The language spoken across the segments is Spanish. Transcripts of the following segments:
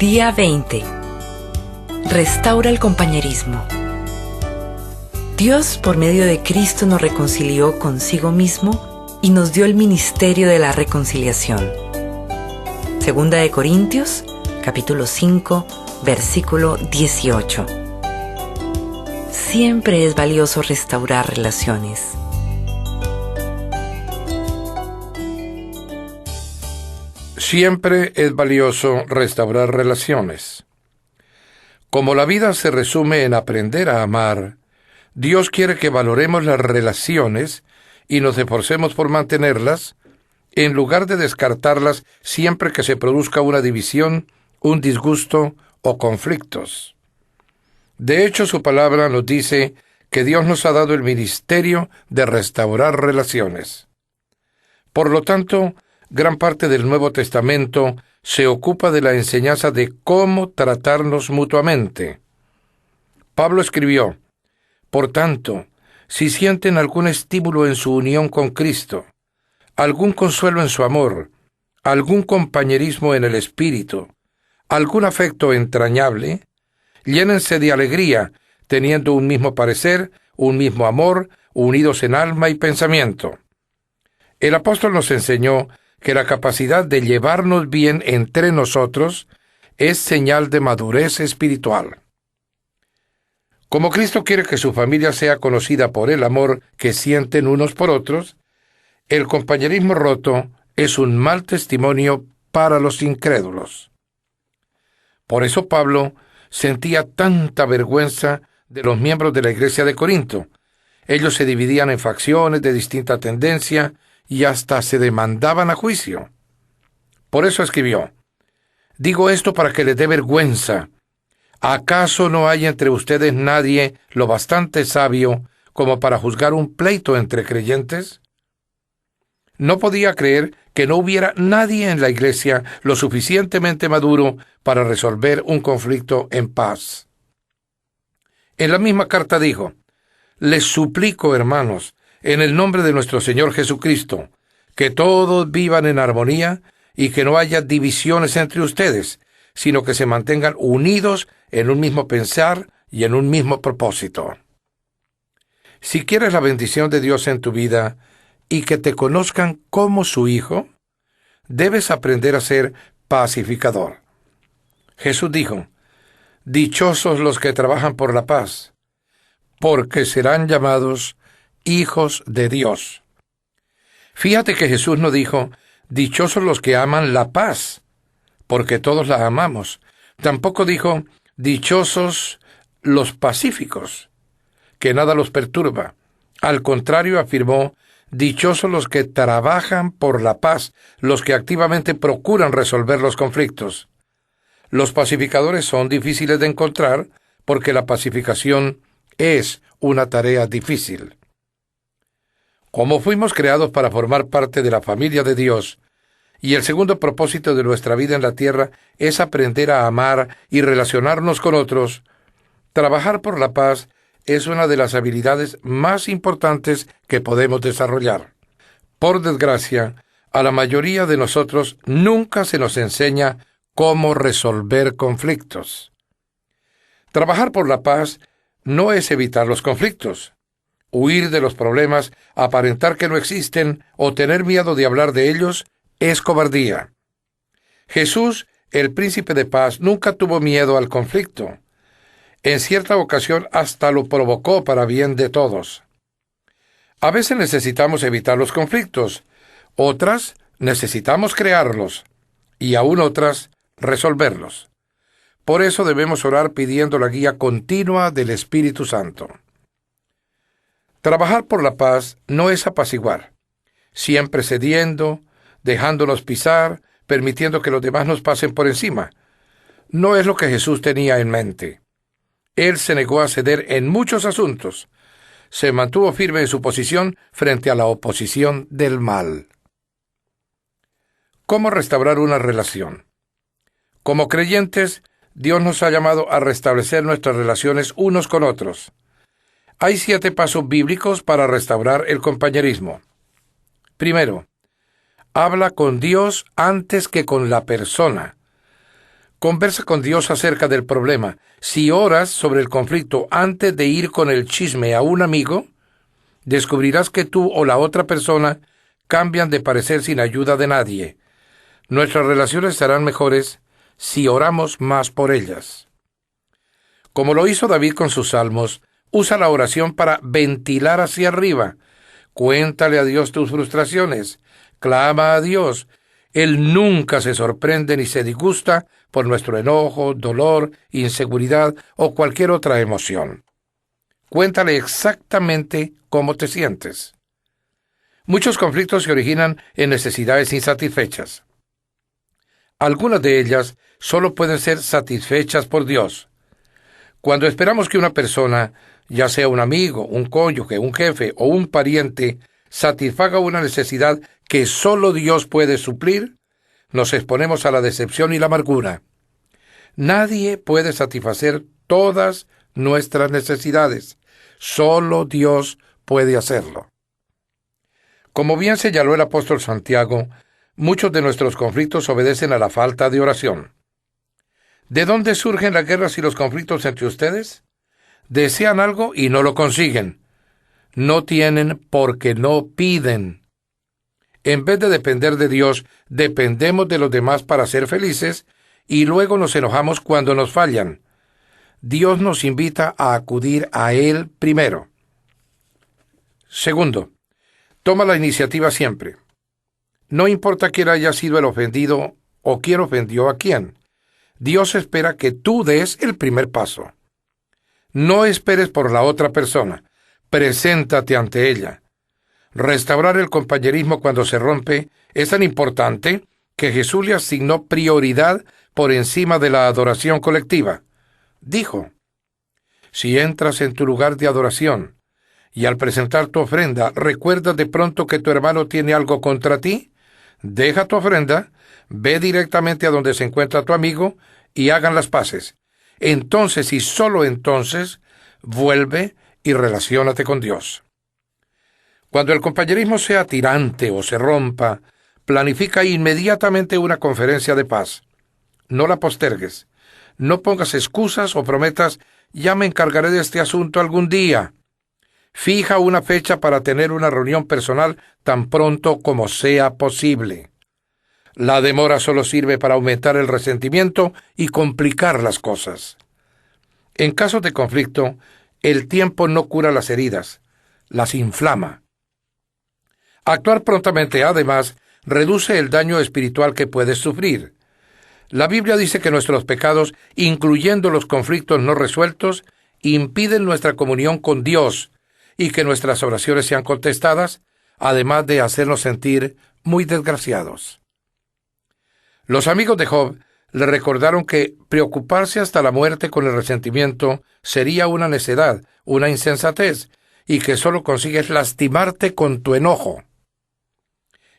Día 20. Restaura el compañerismo. Dios, por medio de Cristo, nos reconcilió consigo mismo y nos dio el ministerio de la reconciliación. Segunda de Corintios, capítulo 5, versículo 18. Siempre es valioso restaurar relaciones. Siempre es valioso restaurar relaciones. Como la vida se resume en aprender a amar, Dios quiere que valoremos las relaciones y nos esforcemos por mantenerlas, en lugar de descartarlas siempre que se produzca una división, un disgusto o conflictos. De hecho, su palabra nos dice que Dios nos ha dado el ministerio de restaurar relaciones. Por lo tanto, gran parte del Nuevo Testamento se ocupa de la enseñanza de cómo tratarnos mutuamente. Pablo escribió: Por tanto, si sienten algún estímulo en su unión con Cristo, algún consuelo en su amor, algún compañerismo en el espíritu, algún afecto entrañable, llénense de alegría, teniendo un mismo parecer, un mismo amor, unidos en alma y pensamiento. El apóstol nos enseñó que la capacidad de llevarnos bien entre nosotros es señal de madurez espiritual. Como Cristo quiere que su familia sea conocida por el amor que sienten unos por otros, el compañerismo roto es un mal testimonio para los incrédulos. Por eso Pablo sentía tanta vergüenza de los miembros de la iglesia de Corinto. Ellos se dividían en facciones de distinta tendencia y hasta se demandaban a juicio. Por eso escribió: Digo esto para que les dé vergüenza. ¿Acaso no hay entre ustedes nadie lo bastante sabio como para juzgar un pleito entre creyentes? No podía creer que no hubiera nadie en la iglesia lo suficientemente maduro para resolver un conflicto en paz. En la misma carta dijo: Les suplico, hermanos, en el nombre de nuestro Señor Jesucristo, que todos vivan en armonía y que no haya divisiones entre ustedes, sino que se mantengan unidos en un mismo pensar y en un mismo propósito. Si quieres la bendición de Dios en tu vida y que te conozcan como su hijo, debes aprender a ser pacificador. Jesús dijo: Dichosos los que trabajan por la paz, porque serán llamados hijos de Dios. Fíjate que Jesús no dijo: Dichosos los que aman la paz, porque todos la amamos. Tampoco dijo: Dichosos los pacíficos, que nada los perturba. Al contrario, afirmó: Dichosos los que trabajan por la paz, los que activamente procuran resolver los conflictos. Los pacificadores son difíciles de encontrar porque la pacificación es una tarea difícil. Como fuimos creados para formar parte de la familia de Dios, y el segundo propósito de nuestra vida en la tierra es aprender a amar y relacionarnos con otros, trabajar por la paz es una de las habilidades más importantes que podemos desarrollar. Por desgracia, a la mayoría de nosotros nunca se nos enseña cómo resolver conflictos. Trabajar por la paz no es evitar los conflictos. Huir de los problemas, aparentar que no existen o tener miedo de hablar de ellos es cobardía. Jesús, el príncipe de paz, nunca tuvo miedo al conflicto. En cierta ocasión hasta lo provocó para bien de todos. A veces necesitamos evitar los conflictos, otras necesitamos crearlos, y aún otras resolverlos. Por eso debemos orar pidiendo la guía continua del Espíritu Santo. Trabajar por la paz no es apaciguar, siempre cediendo, dejándonos pisar, permitiendo que los demás nos pasen por encima. No es lo que Jesús tenía en mente. Él se negó a ceder en muchos asuntos. Se mantuvo firme en su posición frente a la oposición del mal. ¿Cómo restaurar una relación? Como creyentes, Dios nos ha llamado a restablecer nuestras relaciones unos con otros. Hay 7 pasos bíblicos para restaurar el compañerismo. Primero, habla con Dios antes que con la persona. Conversa con Dios acerca del problema. Si oras sobre el conflicto antes de ir con el chisme a un amigo, descubrirás que tú o la otra persona cambian de parecer sin ayuda de nadie. Nuestras relaciones serán mejores si oramos más por ellas. Como lo hizo David con sus salmos, usa la oración para ventilar hacia arriba. Cuéntale a Dios tus frustraciones. Clama a Dios. Él nunca se sorprende ni se disgusta por nuestro enojo, dolor, inseguridad o cualquier otra emoción. Cuéntale exactamente cómo te sientes. Muchos conflictos se originan en necesidades insatisfechas. Algunas de ellas solo pueden ser satisfechas por Dios. Cuando esperamos que una persona, ya sea un amigo, un cónyuge, un jefe o un pariente, satisfaga una necesidad que solo Dios puede suplir, nos exponemos a la decepción y la amargura. Nadie puede satisfacer todas nuestras necesidades. Solo Dios puede hacerlo. Como bien señaló el apóstol Santiago, muchos de nuestros conflictos obedecen a la falta de oración. ¿De dónde surgen las guerras y los conflictos entre ustedes? Desean algo y no lo consiguen. No tienen porque no piden. En vez de depender de Dios, dependemos de los demás para ser felices y luego nos enojamos cuando nos fallan. Dios nos invita a acudir a Él primero. Segundo, toma la iniciativa siempre. No importa quién haya sido el ofendido o quién ofendió a quién. Dios espera que tú des el primer paso. No esperes por la otra persona. Preséntate ante ella. Restaurar el compañerismo cuando se rompe es tan importante que Jesús le asignó prioridad por encima de la adoración colectiva. Dijo: si entras en tu lugar de adoración y al presentar tu ofrenda recuerdas de pronto que tu hermano tiene algo contra ti, deja tu ofrenda, ve directamente a donde se encuentra tu amigo y hagan las paces. Entonces y solo entonces vuelve y relaciónate con Dios. Cuando el compañerismo sea tirante o se rompa, planifica inmediatamente una conferencia de paz. No la postergues. No pongas excusas o prometas: ya me encargaré de este asunto algún día. Fija una fecha para tener una reunión personal tan pronto como sea posible. La demora solo sirve para aumentar el resentimiento y complicar las cosas. En casos de conflicto, el tiempo no cura las heridas, las inflama. Actuar prontamente, además, reduce el daño espiritual que puedes sufrir. La Biblia dice que nuestros pecados, incluyendo los conflictos no resueltos, impiden nuestra comunión con Dios y que nuestras oraciones sean contestadas, además de hacernos sentir muy desgraciados. Los amigos de Job le recordaron que preocuparse hasta la muerte con el resentimiento sería una necedad, una insensatez, y que solo consigues lastimarte con tu enojo.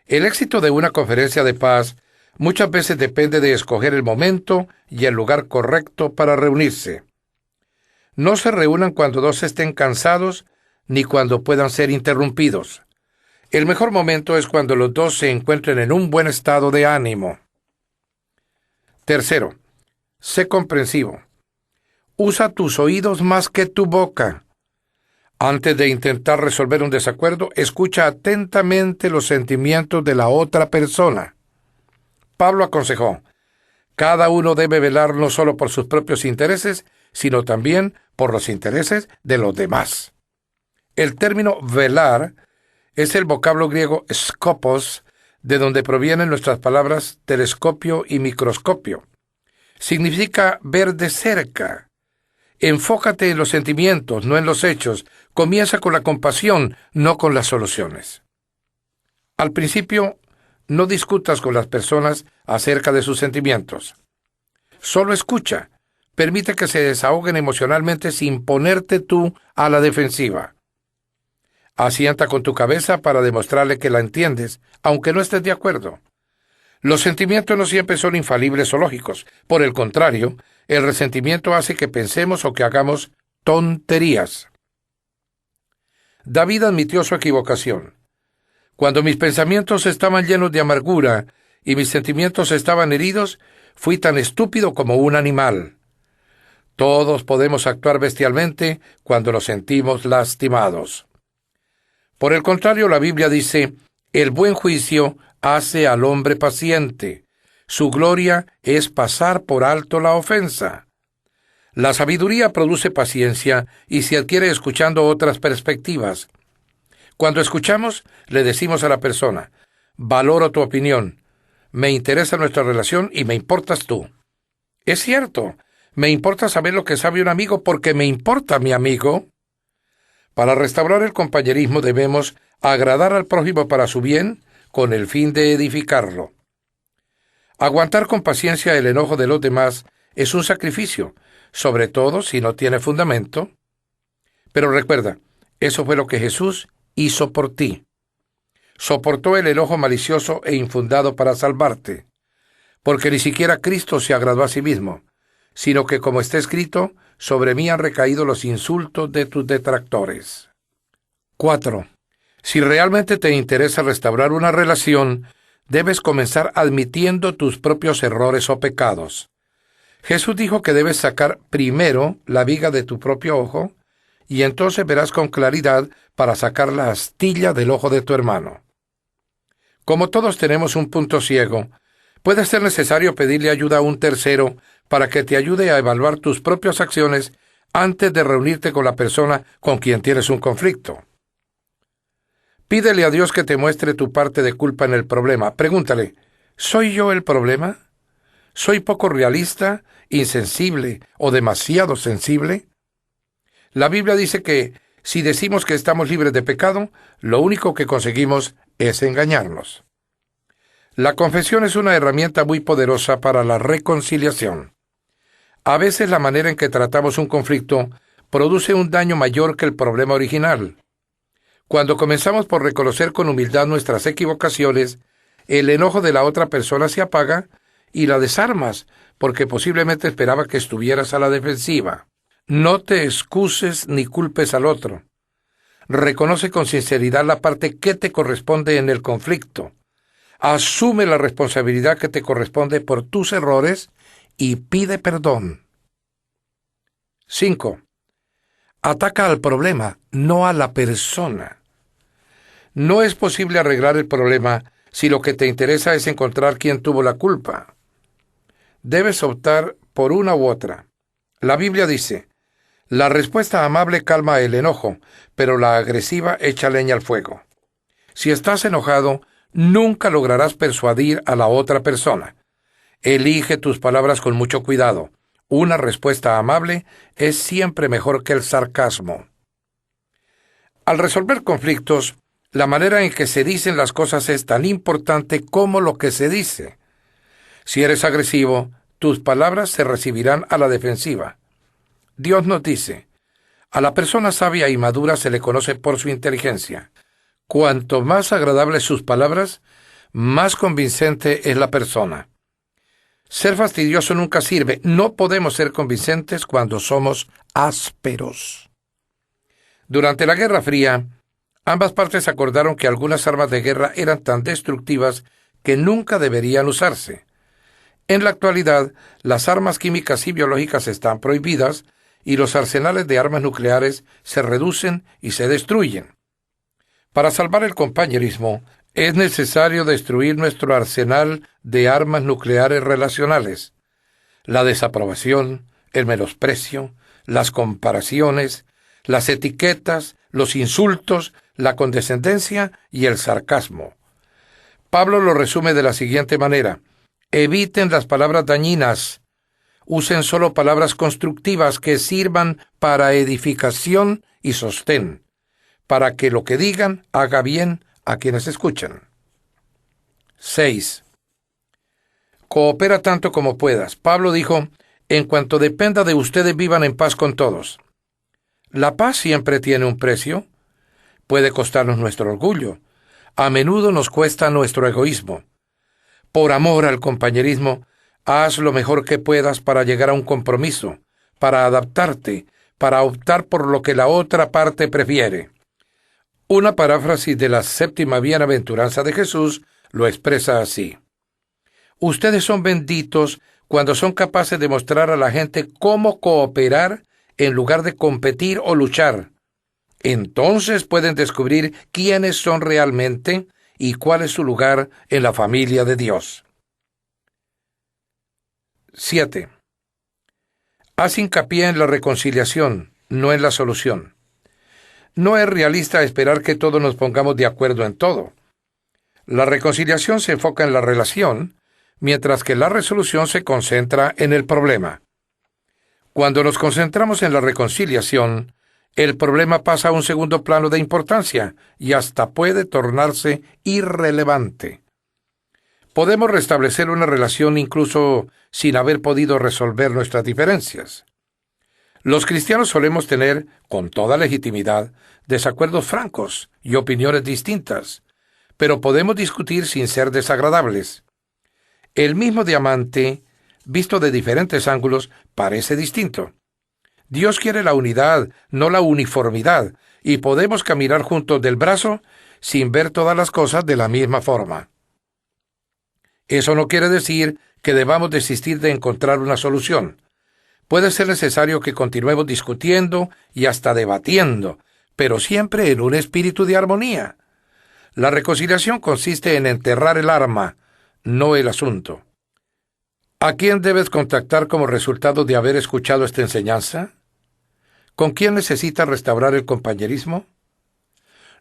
El éxito de una conferencia de paz muchas veces depende de escoger el momento y el lugar correcto para reunirse. No se reúnan cuando dos estén cansados ni cuando puedan ser interrumpidos. El mejor momento es cuando los dos se encuentren en un buen estado de ánimo. Tercero, sé comprensivo. Usa tus oídos más que tu boca. Antes de intentar resolver un desacuerdo, escucha atentamente los sentimientos de la otra persona. Pablo aconsejó: cada uno debe velar no solo por sus propios intereses, sino también por los intereses de los demás. El término velar es el vocablo griego skopos, de donde provienen nuestras palabras telescopio y microscopio. Significa ver de cerca. Enfócate en los sentimientos, no en los hechos. Comienza con la compasión, no con las soluciones. Al principio, no discutas con las personas acerca de sus sentimientos. Solo escucha. Permite que se desahoguen emocionalmente sin ponerte tú a la defensiva. Asienta con tu cabeza para demostrarle que la entiendes, aunque no estés de acuerdo. Los sentimientos no siempre son infalibles o lógicos. Por el contrario, el resentimiento hace que pensemos o que hagamos tonterías. David admitió su equivocación. Cuando mis pensamientos estaban llenos de amargura y mis sentimientos estaban heridos, Fui tan estúpido como un animal. Todos podemos actuar bestialmente cuando nos sentimos lastimados. Por el contrario, la Biblia dice, el buen juicio hace al hombre paciente. Su gloria es pasar por alto la ofensa. La sabiduría produce paciencia y se adquiere escuchando otras perspectivas. Cuando escuchamos, le decimos a la persona, valoro tu opinión, me interesa nuestra relación y me importas tú. Es cierto, me importa saber lo que sabe un amigo porque me importa mi amigo. Para restaurar el compañerismo debemos agradar al prójimo para su bien con el fin de edificarlo. Aguantar con paciencia el enojo de los demás es un sacrificio, sobre todo si no tiene fundamento. Pero recuerda, eso fue lo que Jesús hizo por ti. Soportó el enojo malicioso e infundado para salvarte, porque ni siquiera Cristo se agradó a sí mismo, sino que, como está escrito, sobre mí han recaído los insultos de tus detractores. 4. Si realmente te interesa restaurar una relación, debes comenzar admitiendo tus propios errores o pecados. Jesús dijo que debes sacar primero la viga de tu propio ojo, y entonces verás con claridad para sacar la astilla del ojo de tu hermano. Como todos tenemos un punto ciego, puede ser necesario pedirle ayuda a un tercero para que te ayude a evaluar tus propias acciones antes de reunirte con la persona con quien tienes un conflicto. Pídele a Dios que te muestre tu parte de culpa en el problema. Pregúntale, ¿soy yo el problema? ¿Soy poco realista, insensible o demasiado sensible? La Biblia dice que si decimos que estamos libres de pecado, lo único que conseguimos es engañarnos. La confesión es una herramienta muy poderosa para la reconciliación. A veces la manera en que tratamos un conflicto produce un daño mayor que el problema original. Cuando comenzamos por reconocer con humildad nuestras equivocaciones, el enojo de la otra persona se apaga y la desarmas, porque posiblemente esperaba que estuvieras a la defensiva. No te excuses ni culpes al otro. Reconoce con sinceridad la parte que te corresponde en el conflicto. Asume la responsabilidad que te corresponde por tus errores y pide perdón. 5. Ataca al problema, no a la persona. No es posible arreglar el problema si lo que te interesa es encontrar quién tuvo la culpa. Debes optar por una u otra. La Biblia dice, la respuesta amable calma el enojo, pero la agresiva echa leña al fuego. Si estás enojado, nunca lograrás persuadir a la otra persona. Elige tus palabras con mucho cuidado. Una respuesta amable es siempre mejor que el sarcasmo. Al resolver conflictos, la manera en que se dicen las cosas es tan importante como lo que se dice. Si eres agresivo, tus palabras se recibirán a la defensiva. Dios nos dice, a la persona sabia y madura se le conoce por su inteligencia. Cuanto más agradables sus palabras, más convincente es la persona. Ser fastidioso nunca sirve. No podemos ser convincentes cuando somos ásperos. Durante la Guerra Fría, ambas partes acordaron que algunas armas de guerra eran tan destructivas que nunca deberían usarse. En la actualidad, las armas químicas y biológicas están prohibidas y los arsenales de armas nucleares se reducen y se destruyen. Para salvar el compañerismo, es necesario destruir nuestro arsenal de armas nucleares relacionales. La desaprobación, el menosprecio, las comparaciones, las etiquetas, los insultos, la condescendencia y el sarcasmo. Pablo lo resume de la siguiente manera: eviten las palabras dañinas. Usen solo palabras constructivas que sirvan para edificación y sostén, para que lo que digan haga bien a quienes escuchan. 6. Coopera tanto como puedas. Pablo dijo, en cuanto dependa de ustedes, vivan en paz con todos. La paz siempre tiene un precio. Puede costarnos nuestro orgullo. A menudo nos cuesta nuestro egoísmo. Por amor al compañerismo, haz lo mejor que puedas para llegar a un compromiso, para adaptarte, para optar por lo que la otra parte prefiere. Una paráfrasis de la 7ª bienaventuranza de Jesús lo expresa así: ustedes son benditos cuando son capaces de mostrar a la gente cómo cooperar en lugar de competir o luchar. Entonces pueden descubrir quiénes son realmente y cuál es su lugar en la familia de Dios. 7. Haz hincapié en la reconciliación, no en la solución. No es realista esperar que todos nos pongamos de acuerdo en todo. La reconciliación se enfoca en la relación, mientras que la resolución se concentra en el problema. Cuando nos concentramos en la reconciliación, el problema pasa a un segundo plano de importancia y hasta puede tornarse irrelevante. Podemos restablecer una relación incluso sin haber podido resolver nuestras diferencias. Los cristianos solemos tener, con toda legitimidad, desacuerdos francos y opiniones distintas, pero podemos discutir sin ser desagradables. El mismo diamante, visto de diferentes ángulos, parece distinto. Dios quiere la unidad, no la uniformidad, y podemos caminar juntos del brazo sin ver todas las cosas de la misma forma. Eso no quiere decir que debamos desistir de encontrar una solución. Puede ser necesario que continuemos discutiendo y hasta debatiendo, pero siempre en un espíritu de armonía. La reconciliación consiste en enterrar el arma, no el asunto. ¿A quién debes contactar como resultado de haber escuchado esta enseñanza? ¿Con quién necesitas restaurar el compañerismo?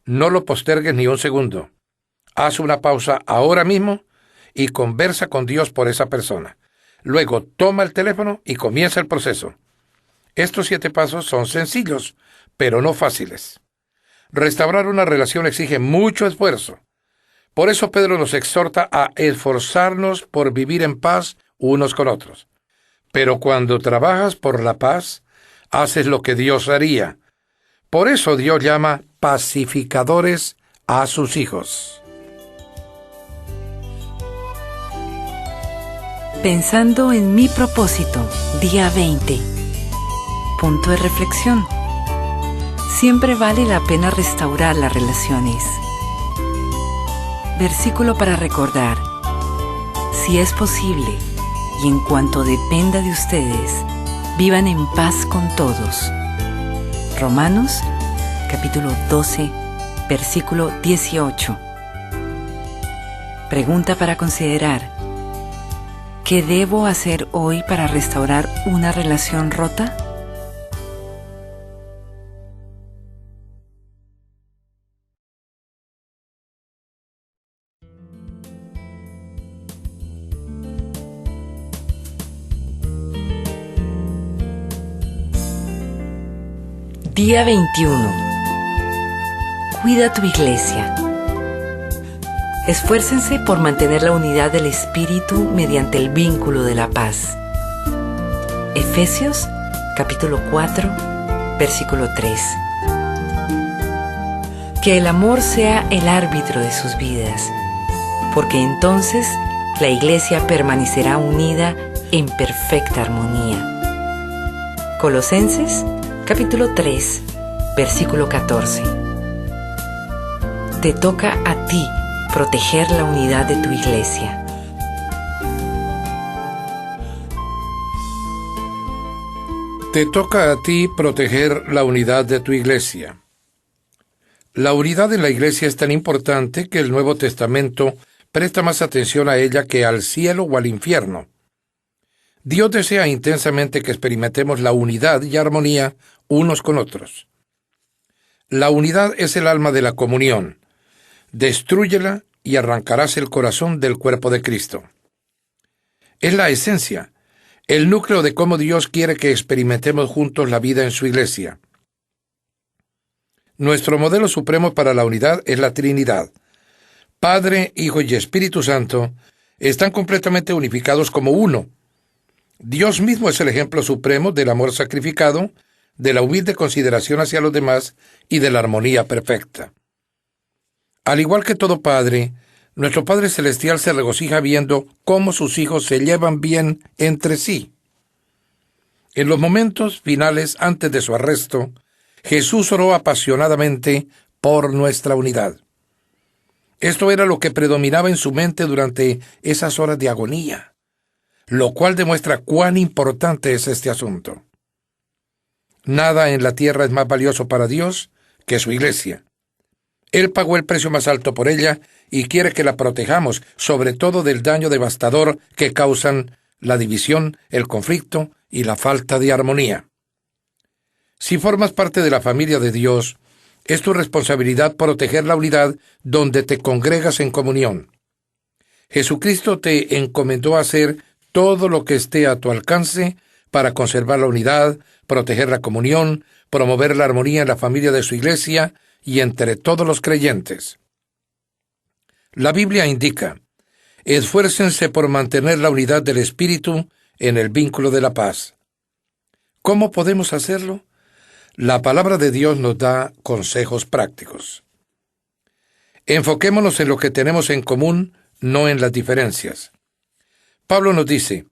No lo postergues ni un segundo. Haz una pausa ahora mismo y conversa con Dios por esa persona. Luego toma el teléfono y comienza el proceso. Estos 7 pasos son sencillos, pero no fáciles. Restaurar una relación exige mucho esfuerzo. Por eso Pedro nos exhorta a esforzarnos por vivir en paz unos con otros. Pero cuando trabajas por la paz, haces lo que Dios haría. Por eso Dios llama pacificadores a sus hijos. Pensando en mi propósito, día 20. Punto de reflexión. Siempre vale la pena restaurar las relaciones. Versículo para recordar. Si es posible, y en cuanto dependa de ustedes, vivan en paz con todos. Romanos, capítulo 12, versículo 18. Pregunta para considerar. ¿Qué debo hacer hoy para restaurar una relación rota? Día 21. Cuida tu iglesia. Esfuércense por mantener la unidad del espíritu mediante el vínculo de la paz. Efesios, capítulo 4, versículo 3. Que el amor sea el árbitro de sus vidas, porque entonces la iglesia permanecerá unida en perfecta armonía. Colosenses, capítulo 3, versículo 14. Te toca a ti proteger la unidad de tu iglesia. Te toca a ti proteger la unidad de tu iglesia. La unidad en la iglesia es tan importante que el Nuevo Testamento presta más atención a ella que al cielo o al infierno. Dios desea intensamente que experimentemos la unidad y armonía unos con otros. La unidad es el alma de la comunión. Destrúyela y arrancarás el corazón del cuerpo de Cristo. Es la esencia, el núcleo de cómo Dios quiere que experimentemos juntos la vida en su iglesia. Nuestro modelo supremo para la unidad es la Trinidad. Padre, Hijo y Espíritu Santo están completamente unificados como uno. Dios mismo es el ejemplo supremo del amor sacrificado, de la humilde consideración hacia los demás y de la armonía perfecta. Al igual que todo padre, nuestro Padre Celestial se regocija viendo cómo sus hijos se llevan bien entre sí. En los momentos finales antes de su arresto, Jesús oró apasionadamente por nuestra unidad. Esto era lo que predominaba en su mente durante esas horas de agonía. lo cual demuestra cuán importante es este asunto. Nada en la tierra es más valioso para Dios que su iglesia. Él pagó el precio más alto por ella y quiere que la protejamos, sobre todo del daño devastador que causan la división, el conflicto y la falta de armonía. Si formas parte de la familia de Dios, es tu responsabilidad proteger la unidad donde te congregas en comunión. Jesucristo te encomendó a hacer todo lo que esté a tu alcance para conservar la unidad, proteger la comunión, promover la armonía en la familia de su iglesia y entre todos los creyentes. La Biblia indica: esfuércense por mantener la unidad del Espíritu en el vínculo de la paz. ¿Cómo podemos hacerlo? La palabra de Dios nos da consejos prácticos. Enfoquémonos en lo que tenemos en común, no en las diferencias. Pablo nos dice: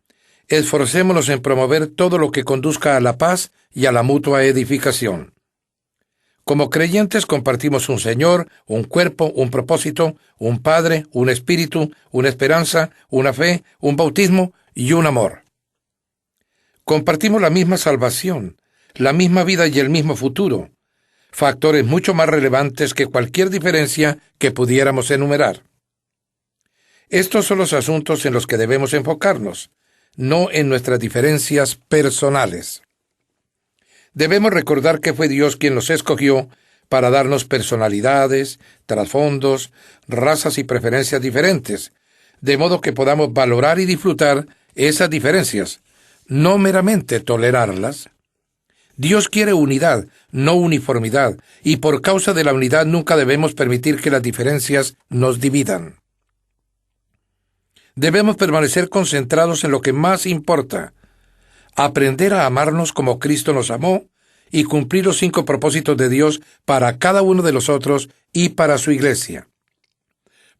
esforcémonos en promover todo lo que conduzca a la paz y a la mutua edificación. Como creyentes compartimos un Señor, un cuerpo, un propósito, un Padre, un Espíritu, una esperanza, una fe, un bautismo y un amor. Compartimos la misma salvación, la misma vida y el mismo futuro, factores mucho más relevantes que cualquier diferencia que pudiéramos enumerar. Estos son los asuntos en los que debemos enfocarnos, no en nuestras diferencias personales. Debemos recordar que fue Dios quien nos escogió para darnos personalidades, trasfondos, razas y preferencias diferentes, de modo que podamos valorar y disfrutar esas diferencias, no meramente tolerarlas. Dios quiere unidad, no uniformidad, y por causa de la unidad nunca debemos permitir que las diferencias nos dividan. Debemos permanecer concentrados en lo que más importa: aprender a amarnos como Cristo nos amó y cumplir los 5 propósitos de Dios para cada uno de nosotros y para su iglesia.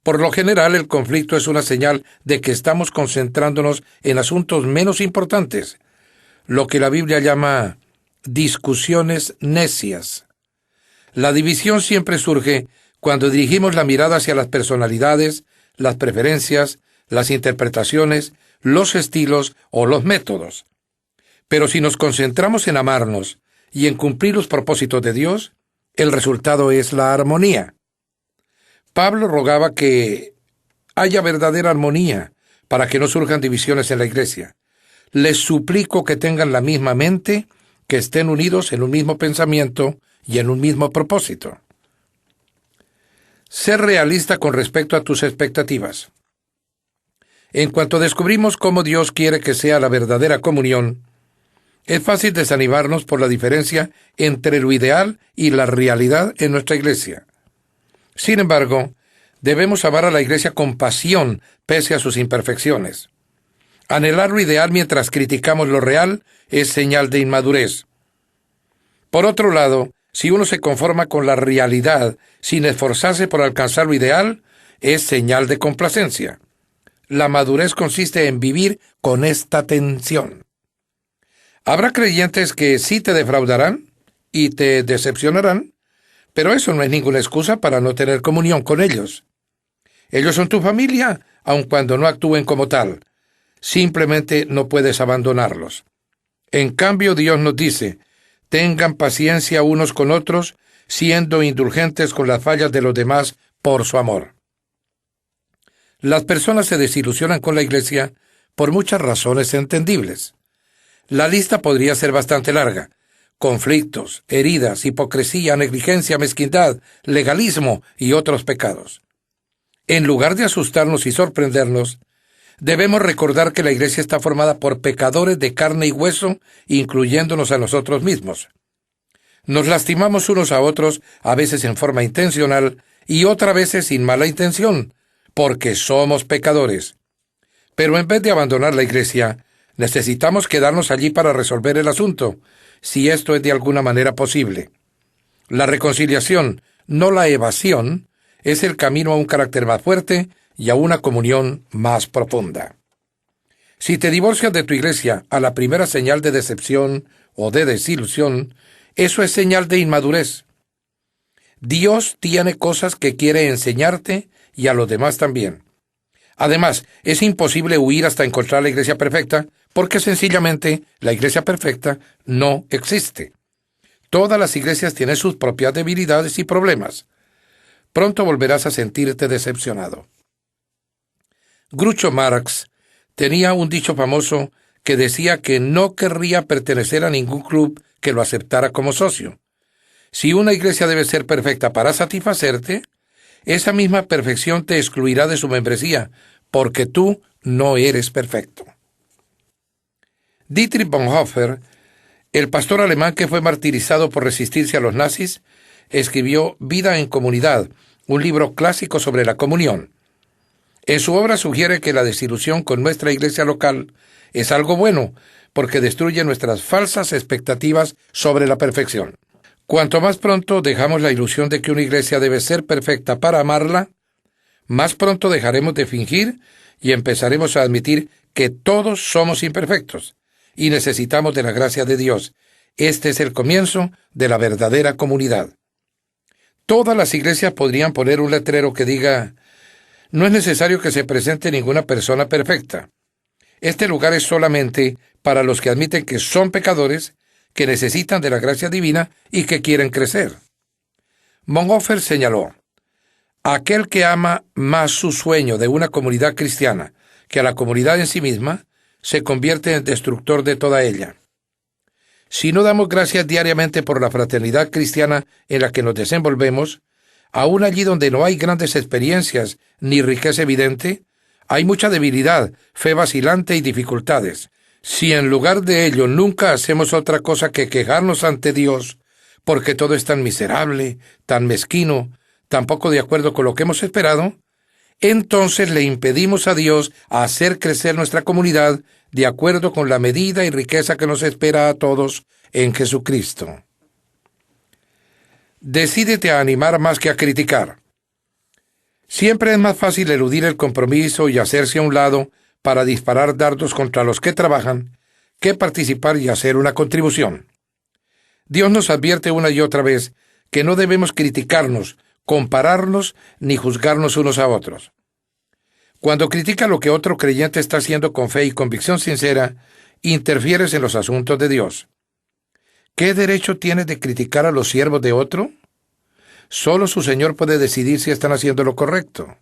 Por lo general, el conflicto es una señal de que estamos concentrándonos en asuntos menos importantes, lo que la Biblia llama discusiones necias. La división siempre surge cuando dirigimos la mirada hacia las personalidades, las preferencias, las interpretaciones, los estilos o los métodos. Pero si nos concentramos en amarnos y en cumplir los propósitos de Dios, el resultado es la armonía. Pablo rogaba que haya verdadera armonía para que no surjan divisiones en la iglesia. Les suplico que tengan la misma mente, que estén unidos en un mismo pensamiento y en un mismo propósito. Ser realista con respecto a tus expectativas. En cuanto descubrimos cómo Dios quiere que sea la verdadera comunión, es fácil desanimarnos por la diferencia entre lo ideal y la realidad en nuestra iglesia. Sin embargo, debemos amar a la iglesia con pasión pese a sus imperfecciones. Anhelar lo ideal mientras criticamos lo real es señal de inmadurez. Por otro lado, si uno se conforma con la realidad sin esforzarse por alcanzar lo ideal, es señal de complacencia. La madurez consiste en vivir con esta tensión. Habrá creyentes que sí te defraudarán y te decepcionarán, pero eso no es ninguna excusa para no tener comunión con ellos. Ellos son tu familia, aun cuando no actúen como tal. Simplemente no puedes abandonarlos. En cambio, Dios nos dice: tengan paciencia unos con otros, siendo indulgentes con las fallas de los demás por su amor. Las personas se desilusionan con la iglesia por muchas razones entendibles. La lista podría ser bastante larga: conflictos, heridas, hipocresía, negligencia, mezquindad, legalismo y otros pecados. En lugar de asustarnos y sorprendernos, debemos recordar que la iglesia está formada por pecadores de carne y hueso, incluyéndonos a nosotros mismos. Nos lastimamos unos a otros, a veces en forma intencional y otras veces sin mala intención, porque somos pecadores. Pero en vez de abandonar la iglesia, necesitamos quedarnos allí para resolver el asunto, si esto es de alguna manera posible. La reconciliación, no la evasión, es el camino a un carácter más fuerte y a una comunión más profunda. Si te divorcias de tu iglesia a la primera señal de decepción o de desilusión, eso es señal de inmadurez. Dios tiene cosas que quiere enseñarte y a los demás también. Además, es imposible huir hasta encontrar la iglesia perfecta, porque sencillamente la iglesia perfecta no existe. Todas las iglesias tienen sus propias debilidades y problemas. Pronto volverás a sentirte decepcionado. Groucho Marx tenía un dicho famoso que decía que no querría pertenecer a ningún club que lo aceptara como socio. Si una iglesia debe ser perfecta para satisfacerte, esa misma perfección te excluirá de su membresía, porque tú no eres perfecto. Dietrich Bonhoeffer, el pastor alemán que fue martirizado por resistirse a los nazis, escribió Vida en Comunidad, un libro clásico sobre la comunión. En su obra sugiere que la desilusión con nuestra iglesia local es algo bueno, porque destruye nuestras falsas expectativas sobre la perfección. Cuanto más pronto dejamos la ilusión de que una iglesia debe ser perfecta para amarla, más pronto dejaremos de fingir y empezaremos a admitir que todos somos imperfectos y necesitamos de la gracia de Dios. Este es el comienzo de la verdadera comunidad. Todas las iglesias podrían poner un letrero que diga: no es necesario que se presente ninguna persona perfecta. Este lugar es solamente para los que admiten que son pecadores, que necesitan de la gracia divina y que quieren crecer. Bonhoeffer señaló: aquel que ama más su sueño de una comunidad cristiana que a la comunidad en sí misma, se convierte en destructor de toda ella. Si no damos gracias diariamente por la fraternidad cristiana en la que nos desenvolvemos, aún allí donde no hay grandes experiencias ni riqueza evidente, hay mucha debilidad, fe vacilante y dificultades. Si en lugar de ello nunca hacemos otra cosa que quejarnos ante Dios, porque todo es tan miserable, tan mezquino, tan poco de acuerdo con lo que hemos esperado, entonces le impedimos a Dios hacer crecer nuestra comunidad de acuerdo con la medida y riqueza que nos espera a todos en Jesucristo. Decídete a animar más que a criticar. Siempre es más fácil eludir el compromiso y hacerse a un lado para disparar dardos contra los que trabajan que participar y hacer una contribución. Dios nos advierte una y otra vez que no debemos criticarnos, compararnos ni juzgarnos unos a otros. Cuando critica lo que otro creyente está haciendo con fe y convicción sincera, interfieres en los asuntos de Dios. ¿Qué derecho tienes de criticar a los siervos de otro? Solo su Señor puede decidir si están haciendo lo correcto.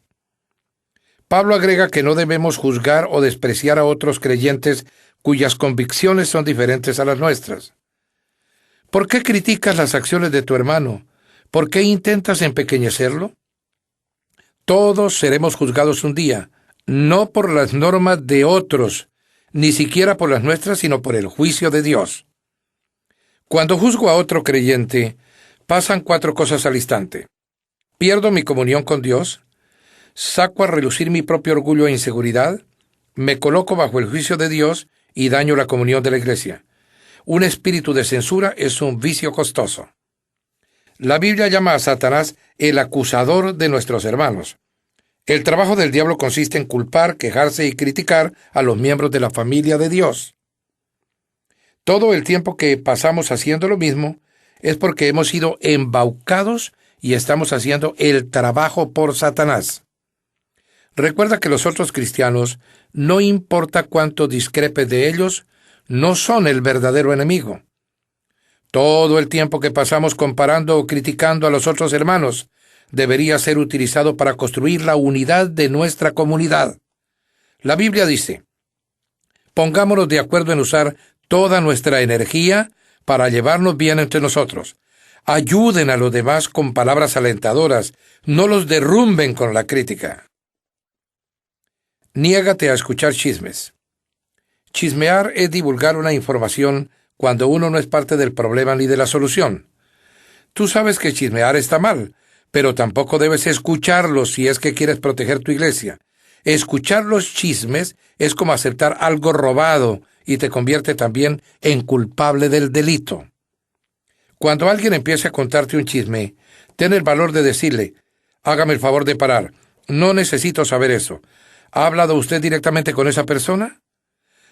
Pablo agrega que no debemos juzgar o despreciar a otros creyentes cuyas convicciones son diferentes a las nuestras. ¿Por qué criticas las acciones de tu hermano? ¿Por qué intentas empequeñecerlo? Todos seremos juzgados un día, no por las normas de otros, ni siquiera por las nuestras, sino por el juicio de Dios. Cuando juzgo a otro creyente, pasan 4 cosas al instante. Pierdo mi comunión con Dios, saco a relucir mi propio orgullo e inseguridad, me coloco bajo el juicio de Dios y daño la comunión de la iglesia. Un espíritu de censura es un vicio costoso. La Biblia llama a Satanás el acusador de nuestros hermanos. El trabajo del diablo consiste en culpar, quejarse y criticar a los miembros de la familia de Dios. Todo el tiempo que pasamos haciendo lo mismo es porque hemos sido embaucados y estamos haciendo el trabajo por Satanás. Recuerda que los otros cristianos, no importa cuánto discrepes de ellos, no son el verdadero enemigo. Todo el tiempo que pasamos comparando o criticando a los otros hermanos debería ser utilizado para construir la unidad de nuestra comunidad. La Biblia dice: pongámonos de acuerdo en usar toda nuestra energía para llevarnos bien entre nosotros. Ayuden a los demás con palabras alentadoras, no los derrumben con la crítica. Niégate a escuchar chismes. Chismear es divulgar una información cuando uno no es parte del problema ni de la solución. Tú sabes que chismear está mal, pero tampoco debes escucharlos si es que quieres proteger tu iglesia. Escuchar los chismes es como aceptar algo robado y te convierte también en culpable del delito. Cuando alguien empiece a contarte un chisme, ten el valor de decirle: hágame el favor de parar, no necesito saber eso. ¿Ha hablado usted directamente con esa persona?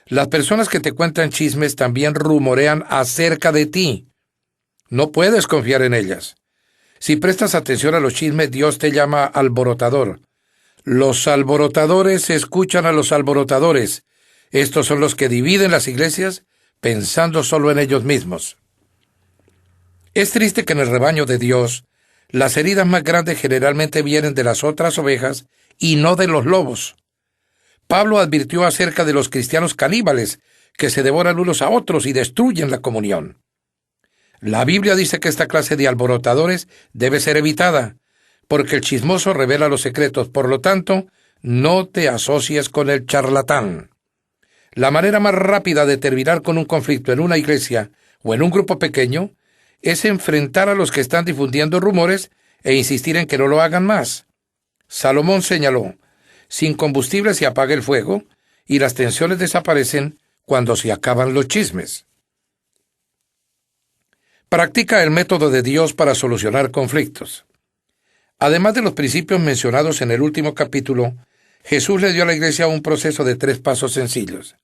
Las personas que te cuentan chismes también rumorean acerca de ti. No puedes confiar en ellas. Si prestas atención a los chismes, Dios te llama alborotador. Los alborotadores escuchan a los alborotadores. Estos son los que dividen las iglesias pensando solo en ellos mismos. Es triste que en el rebaño de Dios, las heridas más grandes generalmente vienen de las otras ovejas y no de los lobos. Pablo advirtió acerca de los cristianos caníbales que se devoran unos a otros y destruyen la comunión. La Biblia dice que esta clase de alborotadores debe ser evitada, porque el chismoso revela los secretos. Por lo tanto, no te asocies con el charlatán. La manera más rápida de terminar con un conflicto en una iglesia o en un grupo pequeño es enfrentar a los que están difundiendo rumores e insistir en que no lo hagan más. Salomón señaló: sin combustible se apaga el fuego y las tensiones desaparecen cuando se acaban los chismes. Practica el método de Dios para solucionar conflictos. Además de los principios mencionados en el último capítulo, Jesús le dio a la iglesia un proceso de 3 pasos sencillos.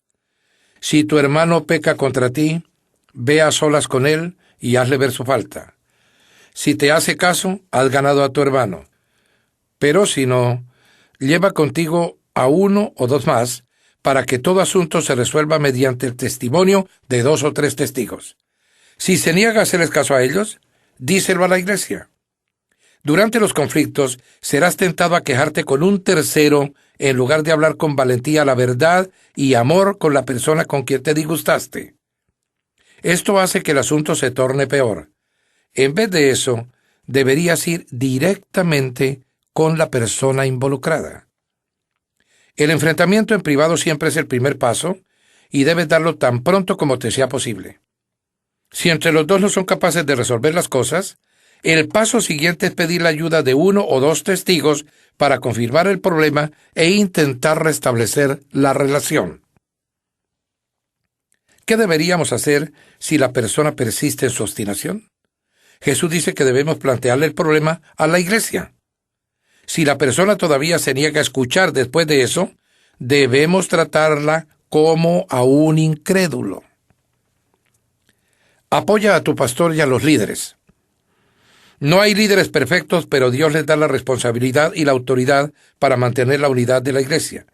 Si tu hermano peca contra ti, ve a solas con él y hazle ver su falta. Si te hace caso, has ganado a tu hermano. Pero si no, lleva contigo a 1 o 2 más, para que todo asunto se resuelva mediante el testimonio de 2 o 3 testigos. Si se niega a hacerles caso a ellos, díselo a la iglesia. Durante los conflictos, serás tentado a quejarte con un tercero en lugar de hablar con valentía la verdad y amor con la persona con quien te disgustaste. Esto hace que el asunto se torne peor. En vez de eso, deberías ir directamente con la persona involucrada. El enfrentamiento en privado siempre es el primer paso y debes darlo tan pronto como te sea posible. Si entre los dos no son capaces de resolver las cosas, el paso siguiente es pedir la ayuda de 1 o 2 testigos para confirmar el problema e intentar restablecer la relación. ¿Qué deberíamos hacer si la persona persiste en su obstinación? Jesús dice que debemos plantearle el problema a la iglesia. Si la persona todavía se niega a escuchar después de eso, debemos tratarla como a un incrédulo. Apoya a tu pastor y a los líderes. No hay líderes perfectos, pero Dios les da la responsabilidad y la autoridad para mantener la unidad de la iglesia.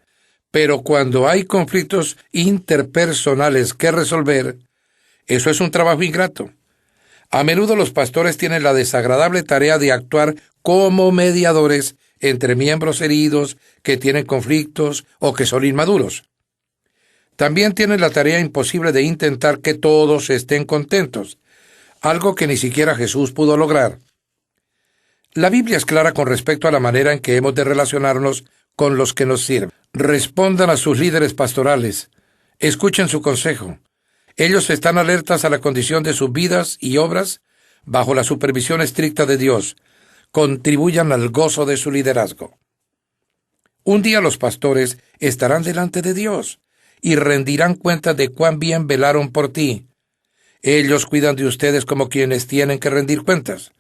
Pero cuando hay conflictos interpersonales que resolver, eso es un trabajo ingrato. A menudo los pastores tienen la desagradable tarea de actuar como mediadores entre miembros heridos que tienen conflictos o que son inmaduros. También tienen la tarea imposible de intentar que todos estén contentos, algo que ni siquiera Jesús pudo lograr. La Biblia es clara con respecto a la manera en que hemos de relacionarnos con los que nos sirven. Respondan a sus líderes pastorales. Escuchen su consejo. Ellos están alertas a la condición de sus vidas y obras bajo la supervisión estricta de Dios. Contribuyan al gozo de su liderazgo. Un día los pastores estarán delante de Dios y rendirán cuenta de cuán bien velaron por ti. Ellos cuidan de ustedes como quienes tienen que rendir cuentas.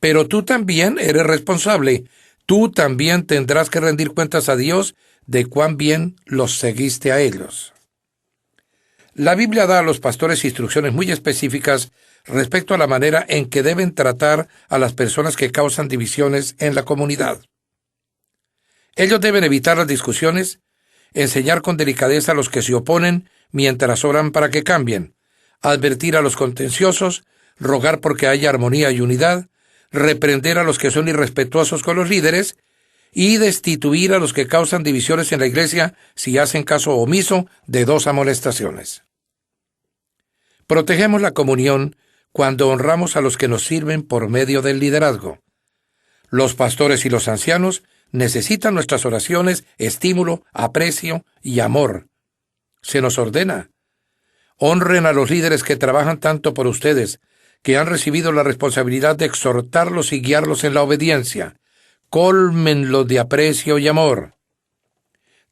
Pero tú también eres responsable. Tú también tendrás que rendir cuentas a Dios de cuán bien los seguiste a ellos. La Biblia da a los pastores instrucciones muy específicas respecto a la manera en que deben tratar a las personas que causan divisiones en la comunidad. Ellos deben evitar las discusiones, enseñar con delicadeza a los que se oponen mientras oran para que cambien, advertir a los contenciosos, rogar porque haya armonía y unidad, reprender a los que son irrespetuosos con los líderes y destituir a los que causan divisiones en la iglesia si hacen caso omiso de 2 amonestaciones. Protegemos la comunión cuando honramos a los que nos sirven por medio del liderazgo. Los pastores y los ancianos necesitan nuestras oraciones, estímulo, aprecio y amor. Se nos ordena: honren a los líderes que trabajan tanto por ustedes, que han recibido la responsabilidad de exhortarlos y guiarlos en la obediencia. Cólmenlos de aprecio y amor.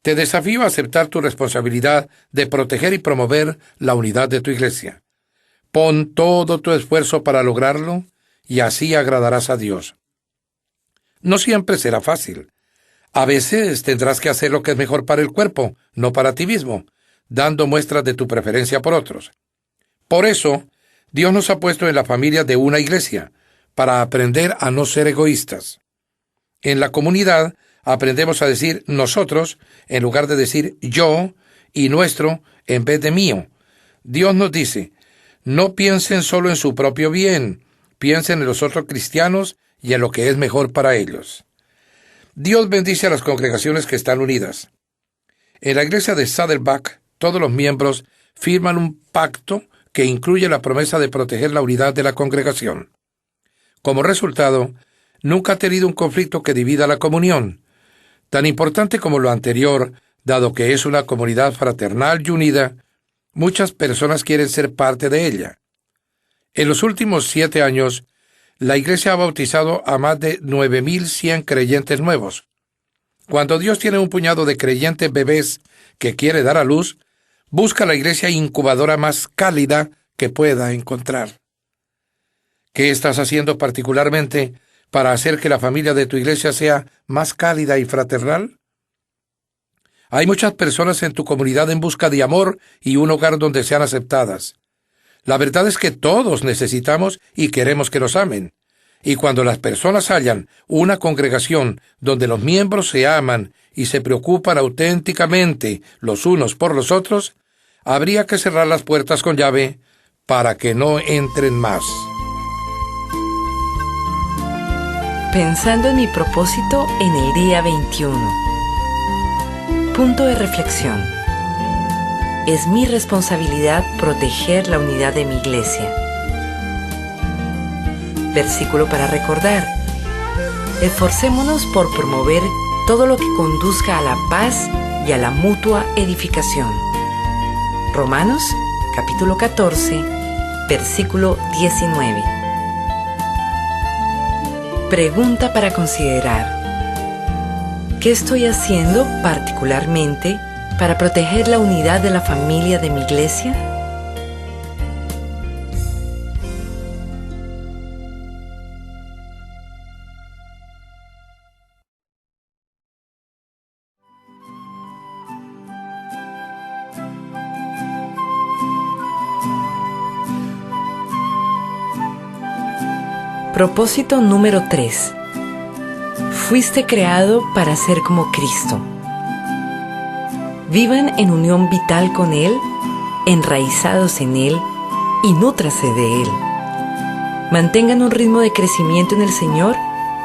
Te desafío a aceptar tu responsabilidad de proteger y promover la unidad de tu iglesia. Pon todo tu esfuerzo para lograrlo y así agradarás a Dios. No siempre será fácil. A veces tendrás que hacer lo que es mejor para el cuerpo, no para ti mismo, dando muestras de tu preferencia por otros. Por eso, Dios nos ha puesto en la familia de una iglesia, para aprender a no ser egoístas. En la comunidad aprendemos a decir nosotros en lugar de decir yo y nuestro en vez de mío. Dios nos dice, no piensen solo en su propio bien, piensen en los otros cristianos y en lo que es mejor para ellos. Dios bendice a las congregaciones que están unidas. En la iglesia de Saddleback, todos los miembros firman un pacto que incluye la promesa de proteger la unidad de la congregación. Como resultado, nunca ha tenido un conflicto que divida la comunión. Tan importante como lo anterior, dado que es una comunidad fraternal y unida, muchas personas quieren ser parte de ella. En los últimos 7 años, la Iglesia ha bautizado a más de 9,100 creyentes nuevos. Cuando Dios tiene un puñado de creyentes bebés que quiere dar a luz, busca la iglesia incubadora más cálida que pueda encontrar. ¿Qué estás haciendo particularmente para hacer que la familia de tu iglesia sea más cálida y fraternal? Hay muchas personas en tu comunidad en busca de amor y un hogar donde sean aceptadas. La verdad es que todos necesitamos y queremos que nos amen. Y cuando las personas hallan una congregación donde los miembros se aman y se preocupan auténticamente los unos por los otros, habría que cerrar las puertas con llave para que no entren más. Pensando en mi propósito en el día 21. Punto de reflexión. Es mi responsabilidad proteger la unidad de mi iglesia. Versículo para recordar. Esforcémonos por promover todo lo que conduzca a la paz y a la mutua edificación. Romanos, capítulo 14, versículo 19. Pregunta para considerar. ¿Qué estoy haciendo particularmente para proteger la unidad de la familia de mi iglesia? Propósito número 3. Fuiste creado para ser como Cristo. Vivan en unión vital con Él, enraizados en Él y nútrase de Él. Mantengan un ritmo de crecimiento en el Señor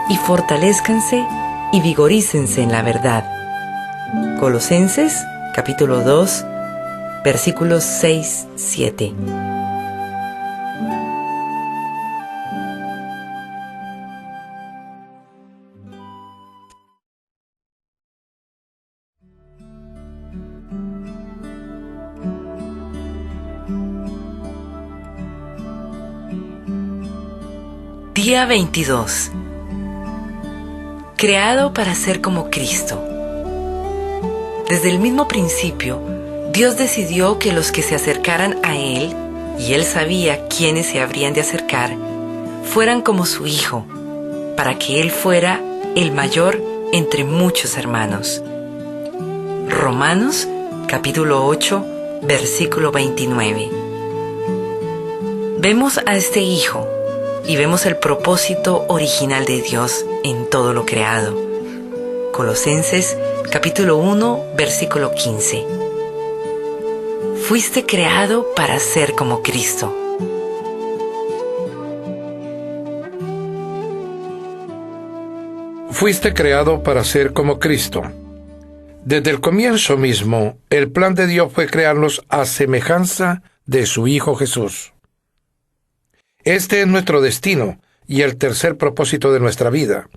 y fortalezcanse y vigorícense en la verdad. Colosenses, capítulo 2, versículos 6-7. Día 22. Creado para ser como Cristo. Desde el mismo principio, Dios decidió que los que se acercaran a Él, y Él sabía quiénes se habrían de acercar, fueran como su Hijo, para que Él fuera el mayor entre muchos hermanos. Romanos, capítulo 8, versículo 29. Vemos a este Hijo, y vemos el propósito original de Dios en todo lo creado. Colosenses, capítulo 1, versículo 15. Fuiste creado para ser como Cristo. Fuiste creado para ser como Cristo. Desde el comienzo mismo, el plan de Dios fue crearnos a semejanza de su Hijo Jesús. Este es nuestro destino y el tercer propósito de nuestra vida.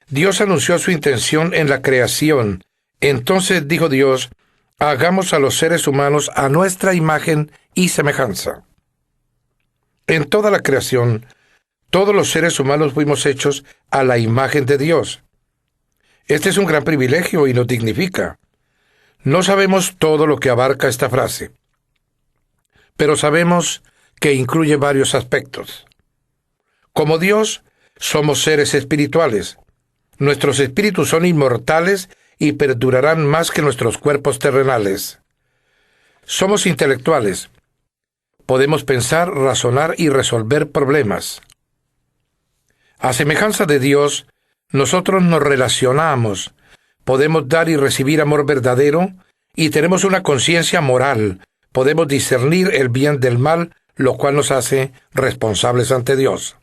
Dios anunció su intención en la creación. Entonces dijo Dios, hagamos a los seres humanos a nuestra imagen y semejanza. En toda la creación, todos los seres humanos fuimos hechos a la imagen de Dios. Este es un gran privilegio y nos dignifica. No sabemos todo lo que abarca esta frase, pero sabemos que incluye varios aspectos. Como Dios, somos seres espirituales. Nuestros espíritus son inmortales y perdurarán más que nuestros cuerpos terrenales. Somos intelectuales. Podemos pensar, razonar y resolver problemas. A semejanza de Dios, Nosotros nos relacionamos, podemos dar y recibir amor verdadero y tenemos una conciencia moral. Podemos discernir el bien del mal, lo cual nos hace responsables ante Dios.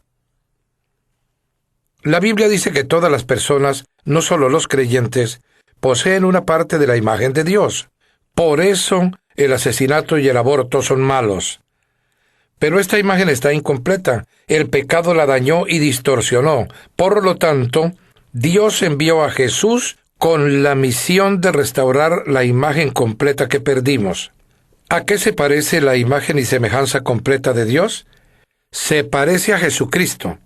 La Biblia dice que todas las personas, no solo los creyentes, poseen una parte de la imagen de Dios. Por eso el asesinato y el aborto son malos. Pero esta imagen está incompleta. El pecado la dañó y distorsionó. Por lo tanto, Dios envió a Jesús con la misión de restaurar la imagen completa que perdimos. ¿A qué se parece la imagen y semejanza completa de Dios? Se parece a Jesucristo.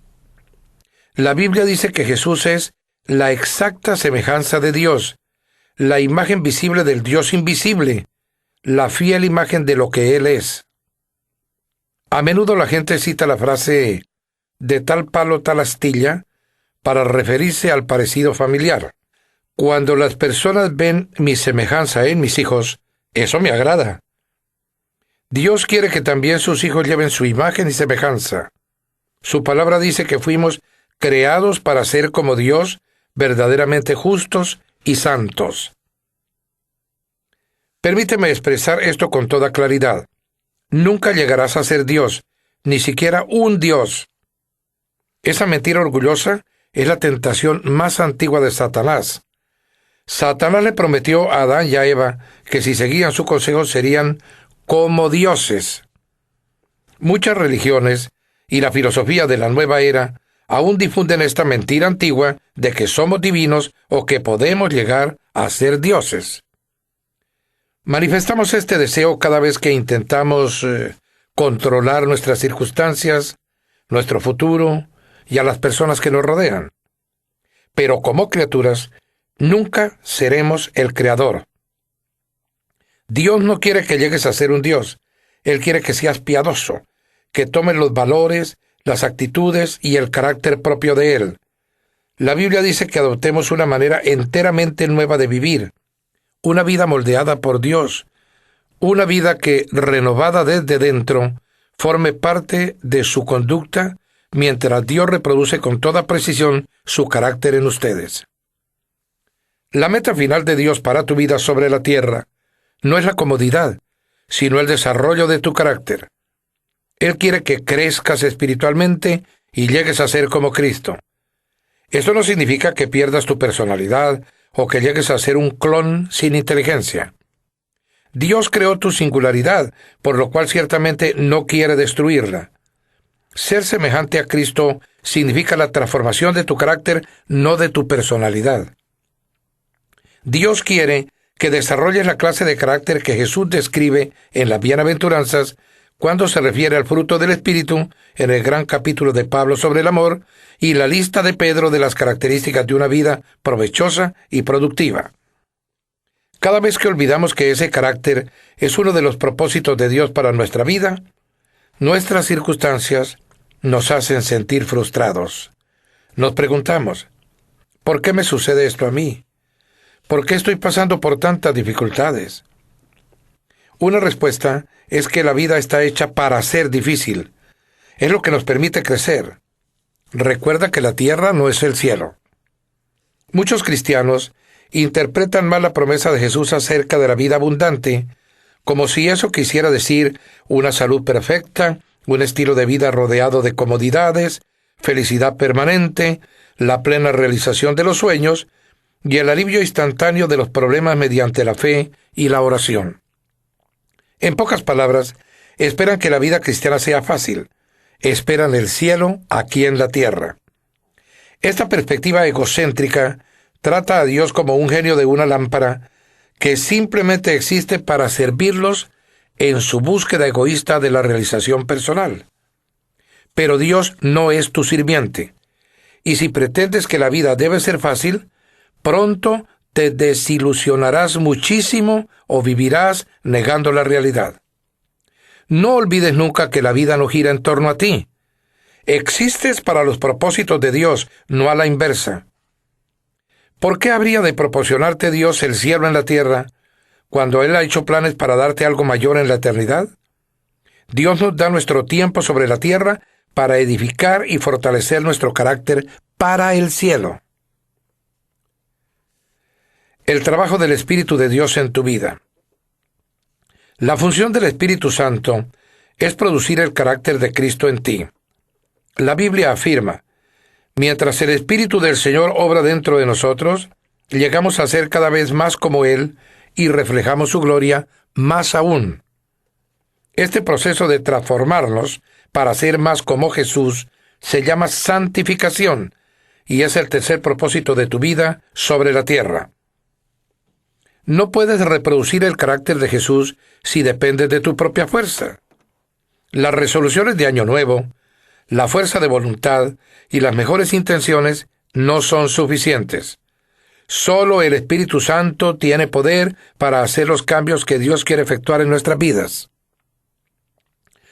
La Biblia dice que Jesús es la exacta semejanza de Dios, la imagen visible del Dios invisible, la fiel imagen de lo que Él es. A menudo la gente cita la frase «de tal palo tal astilla» para referirse al parecido familiar. Cuando las personas ven mi semejanza en mis hijos, eso me agrada. Dios quiere que también sus hijos lleven su imagen y semejanza. Su palabra dice que fuimos creados para ser como Dios, verdaderamente justos y santos. Permíteme expresar esto con toda claridad. Nunca llegarás a ser Dios, ni siquiera un Dios. Esa mentira orgullosa es la tentación más antigua de Satanás. Satanás le prometió a Adán y a Eva que si seguían su consejo serían como dioses. Muchas religiones y la filosofía de la nueva era aún difunden esta mentira antigua de que somos divinos o que podemos llegar a ser dioses. Manifestamos este deseo cada vez que intentamos controlar nuestras circunstancias, nuestro futuro y a las personas que nos rodean. Pero como criaturas, nunca seremos el creador. Dios no quiere que llegues a ser un Dios. Él quiere que seas piadoso, que tomes los valores, las actitudes y el carácter propio de Él. La Biblia dice que adoptemos una manera enteramente nueva de vivir, una vida moldeada por Dios, una vida que, renovada desde dentro, forme parte de su conducta, mientras Dios reproduce con toda precisión su carácter en ustedes. La meta final de Dios para tu vida sobre la tierra no es la comodidad, sino el desarrollo de tu carácter. Él quiere que crezcas espiritualmente y llegues a ser como Cristo. Esto no significa que pierdas tu personalidad o que llegues a ser un clon sin inteligencia. Dios creó tu singularidad, por lo cual ciertamente no quiere destruirla. Ser semejante a Cristo significa la transformación de tu carácter, no de tu personalidad. Dios quiere que desarrolles la clase de carácter que Jesús describe en las bienaventuranzas cuando se refiere al fruto del Espíritu en el gran capítulo de Pablo sobre el amor y la lista de Pedro de las características de una vida provechosa y productiva. Cada vez que olvidamos que ese carácter es uno de los propósitos de Dios para nuestra vida, nuestras circunstancias nos hacen sentir frustrados. Nos preguntamos, ¿por qué me sucede esto a mí? ¿Por qué estoy pasando por tantas dificultades? Una respuesta es que la vida está hecha para ser difícil. Es lo que nos permite crecer. Recuerda que la tierra no es el cielo. Muchos cristianos interpretan mal la promesa de Jesús acerca de la vida abundante, como si eso quisiera decir una salud perfecta, un estilo de vida rodeado de comodidades, felicidad permanente, la plena realización de los sueños y el alivio instantáneo de los problemas mediante la fe y la oración. En pocas palabras, esperan que la vida cristiana sea fácil. Esperan el cielo aquí en la tierra. Esta perspectiva egocéntrica trata a Dios como un genio de una lámpara que simplemente existe para servirlos en su búsqueda egoísta de la realización personal. Pero Dios no es tu sirviente. Y si pretendes que la vida debe ser fácil, pronto te desilusionarás muchísimo o vivirás negando la realidad. No olvides nunca que la vida no gira en torno a ti. Existes para los propósitos de Dios, no a la inversa. ¿Por qué habría de proporcionarte Dios el cielo en la tierra cuando Él ha hecho planes para darte algo mayor en la eternidad? Dios nos da nuestro tiempo sobre la tierra para edificar y fortalecer nuestro carácter para el cielo. El trabajo del Espíritu de Dios en tu vida. La función del Espíritu Santo es producir el carácter de Cristo en ti. La Biblia afirma: mientras el Espíritu del Señor obra dentro de nosotros, llegamos a ser cada vez más como Él y reflejamos su gloria más aún. Este proceso de transformarnos para ser más como Jesús se llama santificación y es el tercer propósito de tu vida sobre la tierra. No puedes reproducir el carácter de Jesús si dependes de tu propia fuerza. Las resoluciones de Año Nuevo, la fuerza de voluntad y las mejores intenciones no son suficientes. Solo el Espíritu Santo tiene poder para hacer los cambios que Dios quiere efectuar en nuestras vidas.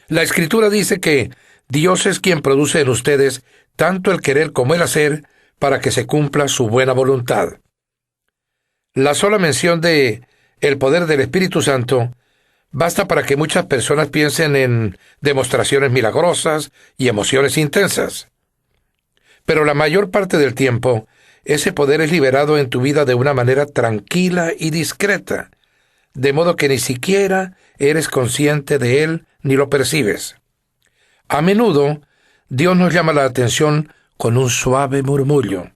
La Escritura dice que Dios es quien produce en ustedes tanto el querer como el hacer para que se cumpla su buena voluntad. La sola mención de el poder del Espíritu Santo basta para que muchas personas piensen en demostraciones milagrosas y emociones intensas. Pero la mayor parte del tiempo, ese poder es liberado en tu vida de una manera tranquila y discreta, de modo que ni siquiera eres consciente de él ni lo percibes. A menudo, Dios nos llama la atención con un suave murmullo.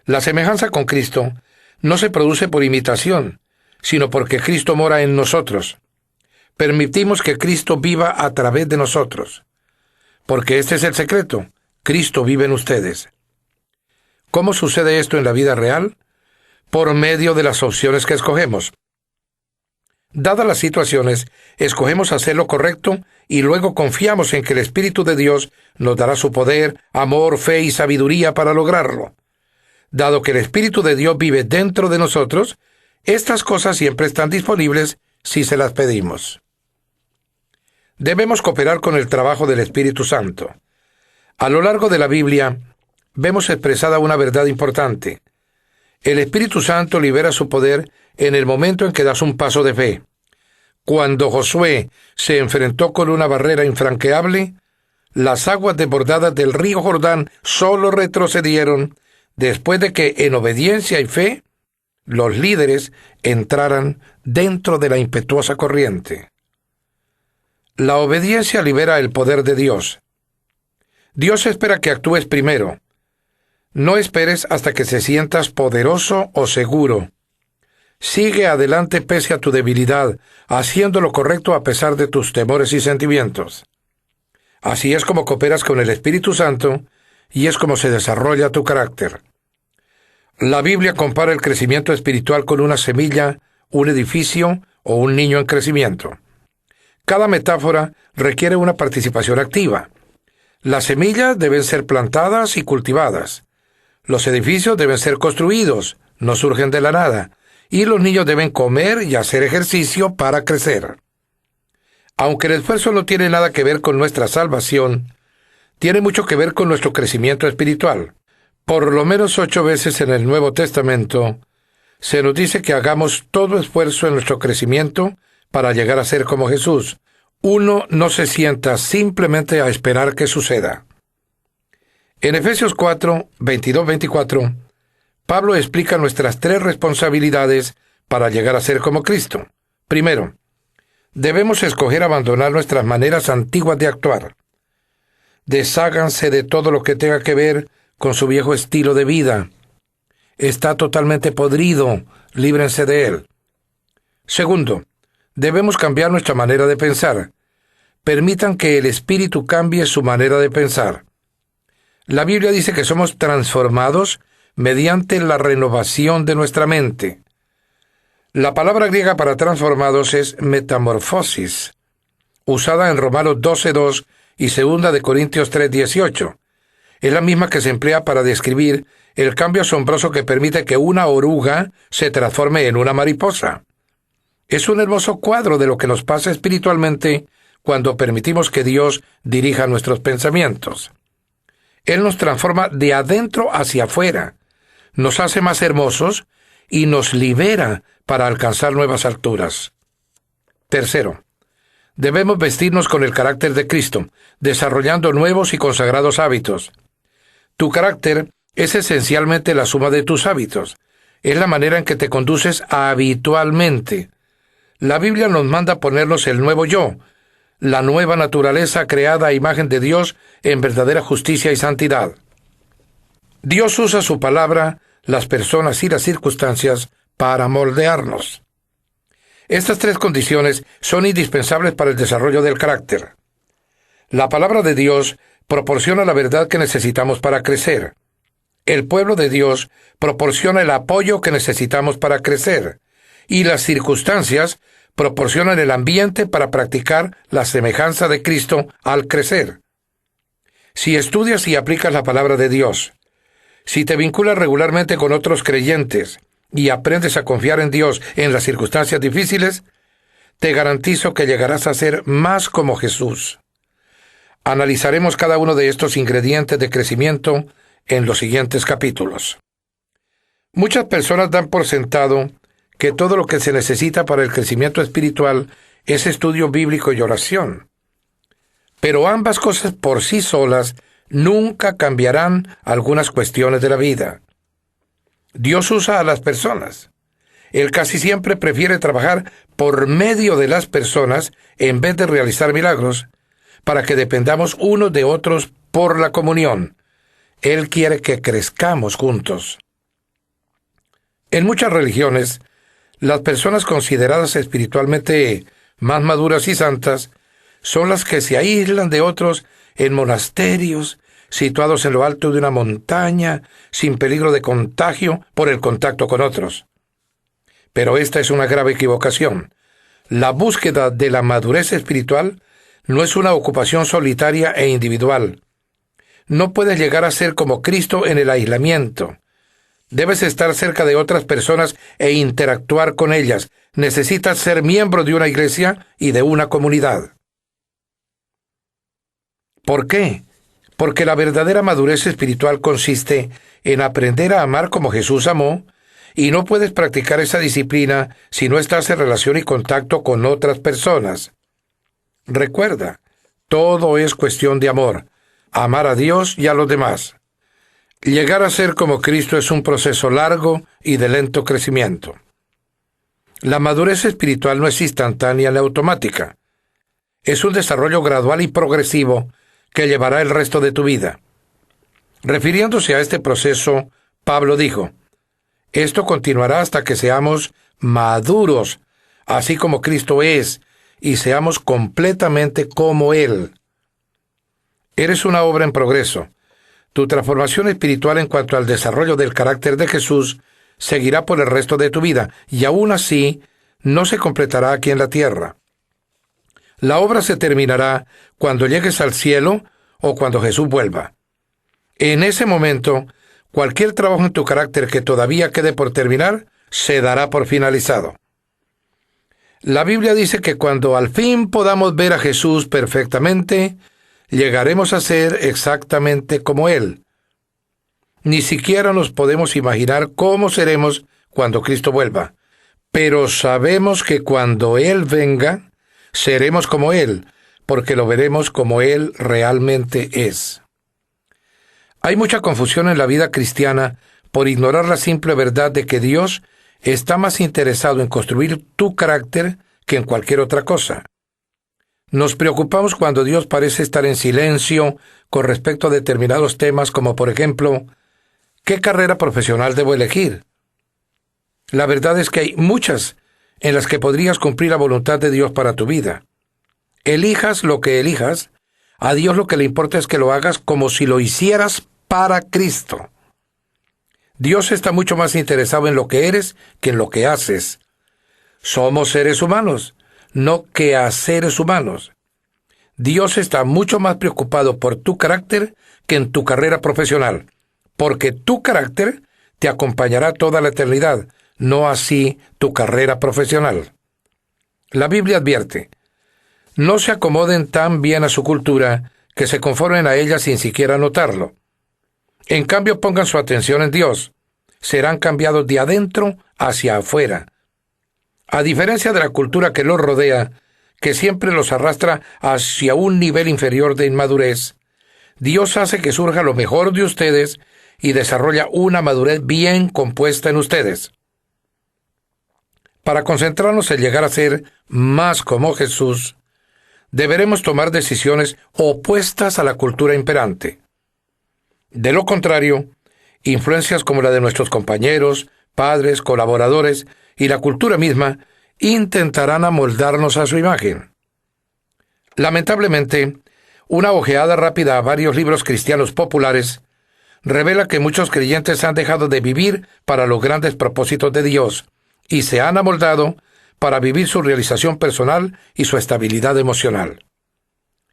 La semejanza con Cristo no se produce por imitación, sino porque Cristo mora en nosotros. Permitimos que Cristo viva a través de nosotros, porque este es el secreto: Cristo vive en ustedes. ¿Cómo sucede esto en la vida real? Por medio de las opciones que escogemos. Dadas las situaciones, escogemos hacer lo correcto y luego confiamos en que el Espíritu de Dios nos dará su poder, amor, fe y sabiduría para lograrlo. Dado que el Espíritu de Dios vive dentro de nosotros, estas cosas siempre están disponibles si se las pedimos. Debemos cooperar con el trabajo del Espíritu Santo. A lo largo de la Biblia, vemos expresada una verdad importante. El Espíritu Santo libera su poder en el momento en que das un paso de fe. Cuando Josué se enfrentó con una barrera infranqueable, las aguas desbordadas del río Jordán solo retrocedieron después de que, en obediencia y fe, los líderes entraran dentro de la impetuosa corriente. La obediencia libera el poder de Dios. Dios espera que actúes primero. No esperes hasta que te sientas poderoso o seguro. Sigue adelante pese a tu debilidad, haciendo lo correcto a pesar de tus temores y sentimientos. Así es como cooperas con el Espíritu Santo y es como se desarrolla tu carácter. La Biblia compara el crecimiento espiritual con una semilla, un edificio o un niño en crecimiento. Cada metáfora requiere una participación activa. Las semillas deben ser plantadas y cultivadas. Los edificios deben ser construidos, no surgen de la nada. Y los niños deben comer y hacer ejercicio para crecer. Aunque el esfuerzo no tiene nada que ver con nuestra salvación, tiene mucho que ver con nuestro crecimiento espiritual. Por lo menos 8 veces en el Nuevo Testamento se nos dice que hagamos todo esfuerzo en nuestro crecimiento para llegar a ser como Jesús. Uno no se sienta simplemente a esperar que suceda. En Efesios 4, 22-24, Pablo explica nuestras 3 responsabilidades para llegar a ser como Cristo. Primero, debemos escoger abandonar nuestras maneras antiguas de actuar. Desháganse de todo lo que tenga que ver con su viejo estilo de vida. Está totalmente podrido, líbrense de él. Segundo, debemos cambiar nuestra manera de pensar. Permitan que el Espíritu cambie su manera de pensar. La Biblia dice que somos transformados mediante la renovación de nuestra mente. La palabra griega para transformados es metamorfosis, usada en Romanos 12:2 y 2 de Corintios 3:18. Es la misma que se emplea para describir el cambio asombroso que permite que una oruga se transforme en una mariposa. Es un hermoso cuadro de lo que nos pasa espiritualmente cuando permitimos que Dios dirija nuestros pensamientos. Él nos transforma de adentro hacia afuera, nos hace más hermosos y nos libera para alcanzar nuevas alturas. Tercero, debemos vestirnos con el carácter de Cristo, desarrollando nuevos y consagrados hábitos. Tu carácter es esencialmente la suma de tus hábitos. es la manera en que te conduces habitualmente. La Biblia nos manda ponernos el nuevo yo, la nueva naturaleza creada a imagen de Dios en verdadera justicia y santidad. Dios usa su palabra, las personas y las circunstancias para moldearnos. Estas tres condiciones son indispensables para el desarrollo del carácter. La palabra de Dios proporciona la verdad que necesitamos para crecer. El pueblo de Dios proporciona el apoyo que necesitamos para crecer. Y las circunstancias proporcionan el ambiente para practicar la semejanza de Cristo al crecer. Si estudias y aplicas la palabra de Dios, si te vinculas regularmente con otros creyentes y aprendes a confiar en Dios en las circunstancias difíciles, te garantizo que llegarás a ser más como Jesús. Analizaremos cada uno de estos ingredientes de crecimiento en los siguientes capítulos. Muchas personas dan por sentado que todo lo que se necesita para el crecimiento espiritual es estudio bíblico y oración. Pero ambas cosas por sí solas nunca cambiarán algunas cuestiones de la vida. Dios usa a las personas. Él casi siempre prefiere trabajar por medio de las personas en vez de realizar milagros, para que dependamos unos de otros por la comunión. Él quiere que crezcamos juntos. En muchas religiones, las personas consideradas espiritualmente más maduras y santas son las que se aíslan de otros en monasterios, situados en lo alto de una montaña, sin peligro de contagio por el contacto con otros. Pero esta es una grave equivocación. La búsqueda de la madurez espiritual no es una ocupación solitaria e individual. No puedes llegar a ser como Cristo en el aislamiento. Debes estar cerca de otras personas e interactuar con ellas. Necesitas ser miembro de una iglesia y de una comunidad. ¿Por qué? Porque la verdadera madurez espiritual consiste en aprender a amar como Jesús amó, y no puedes practicar esa disciplina si no estás en relación y contacto con otras personas. Recuerda, todo es cuestión de amor. Amar a Dios y a los demás. Llegar a ser como Cristo es un proceso largo y de lento crecimiento. La madurez espiritual no es instantánea ni automática. Es un desarrollo gradual y progresivo que llevará el resto de tu vida. Refiriéndose a este proceso, Pablo dijo: esto continuará hasta que seamos maduros, así como Cristo es, y seamos completamente como Él. Eres una obra en progreso. Tu transformación espiritual en cuanto al desarrollo del carácter de Jesús seguirá por el resto de tu vida, y aún así no se completará aquí en la tierra. La obra se terminará cuando llegues al cielo o cuando Jesús vuelva. En ese momento, cualquier trabajo en tu carácter que todavía quede por terminar, se dará por finalizado. La Biblia dice que cuando al fin podamos ver a Jesús perfectamente, llegaremos a ser exactamente como Él. Ni siquiera nos podemos imaginar cómo seremos cuando Cristo vuelva, pero sabemos que cuando Él venga, seremos como Él, porque lo veremos como Él realmente es. Hay mucha confusión en la vida cristiana por ignorar la simple verdad de que Dios está más interesado en construir tu carácter que en cualquier otra cosa. Nos preocupamos cuando Dios parece estar en silencio con respecto a determinados temas, como por ejemplo, ¿qué carrera profesional debo elegir? La verdad es que hay muchas en las que podrías cumplir la voluntad de Dios para tu vida. Elijas lo que elijas, a Dios lo que le importa es que lo hagas como si lo hicieras para Cristo. Dios está mucho más interesado en lo que eres que en lo que haces. Somos seres humanos, no quehaceres humanos. Dios está mucho más preocupado por tu carácter que en tu carrera profesional, porque tu carácter te acompañará toda la eternidad, no así tu carrera profesional. La Biblia advierte: no se acomoden tan bien a su cultura que se conformen a ella sin siquiera notarlo. En cambio, pongan su atención en Dios. Serán cambiados de adentro hacia afuera. A diferencia de la cultura que los rodea, que siempre los arrastra hacia un nivel inferior de inmadurez, Dios hace que surja lo mejor de ustedes y desarrolla una madurez bien compuesta en ustedes. Para concentrarnos en llegar a ser más como Jesús, deberemos tomar decisiones opuestas a la cultura imperante. De lo contrario, influencias como la de nuestros compañeros, padres, colaboradores y la cultura misma intentarán amoldarnos a su imagen. Lamentablemente, una ojeada rápida a varios libros cristianos populares revela que muchos creyentes han dejado de vivir para los grandes propósitos de Dios y se han amoldado para vivir su realización personal y su estabilidad emocional.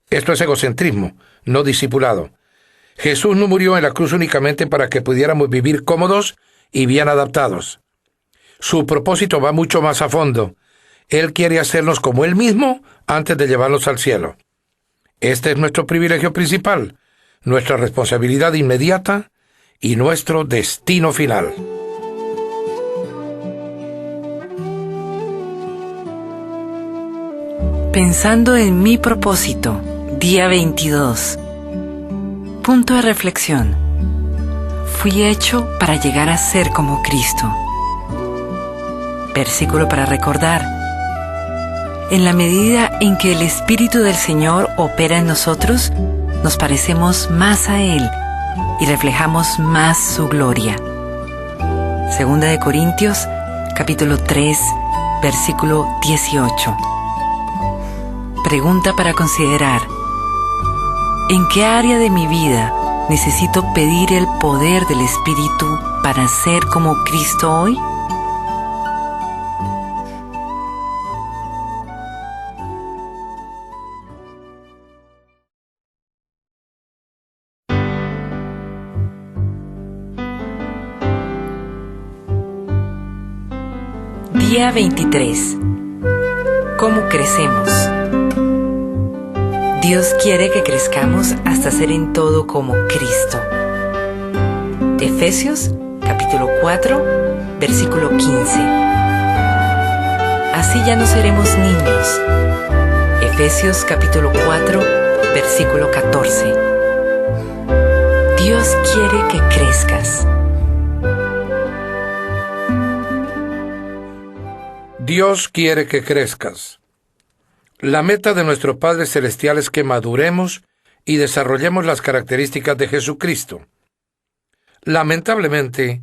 Esto es egocentrismo, no discipulado. Jesús no murió en la cruz únicamente para que pudiéramos vivir cómodos y bien adaptados. Su propósito va mucho más a fondo. Él quiere hacernos como Él mismo antes de llevarnos al cielo. Este es nuestro privilegio principal, nuestra responsabilidad inmediata y nuestro destino final. Pensando en mi propósito, día 22. Punto de reflexión. Fui hecho para llegar a ser como Cristo. Versículo para recordar. En la medida en que el Espíritu del Señor opera en nosotros, nos parecemos más a Él y reflejamos más su gloria. Segunda de Corintios, capítulo 3, versículo 18. Pregunta para considerar. ¿En qué área de mi vida necesito pedir el poder del Espíritu para ser como Cristo hoy? Día 23. ¿Cómo crecemos? Dios quiere que crezcamos hasta ser en todo como Cristo. Efesios, capítulo 4, versículo 15. Así ya no seremos niños. Efesios, capítulo 4, versículo 14. Dios quiere que crezcas. Dios quiere que crezcas. La meta de nuestro Padre Celestial es que maduremos y desarrollemos las características de Jesucristo. Lamentablemente,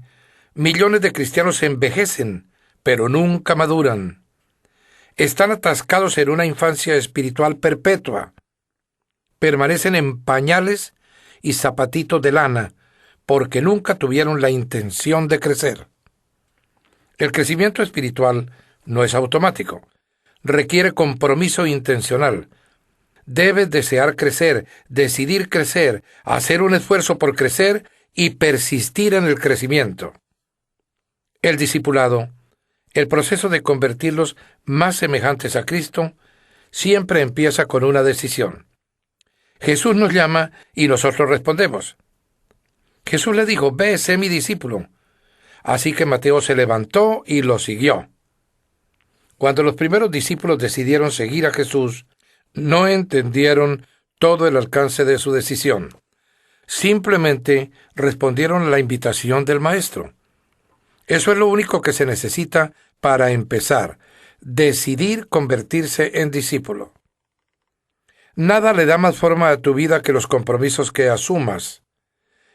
millones de cristianos envejecen, pero nunca maduran. Están atascados en una infancia espiritual perpetua. Permanecen en pañales y zapatitos de lana, porque nunca tuvieron la intención de crecer. El crecimiento espiritual no es automático. Requiere compromiso intencional. Debes desear crecer, decidir crecer, hacer un esfuerzo por crecer y persistir en el crecimiento. El discipulado, el proceso de convertirlos más semejantes a Cristo, siempre empieza con una decisión. Jesús nos llama y nosotros respondemos. Jesús le dijo: «Ve, sé mi discípulo». Así que Mateo se levantó y lo siguió. Cuando los primeros discípulos decidieron seguir a Jesús, no entendieron todo el alcance de su decisión. Simplemente respondieron a la invitación del Maestro. Eso es lo único que se necesita para empezar: decidir convertirse en discípulo. Nada le da más forma a tu vida que los compromisos que asumas.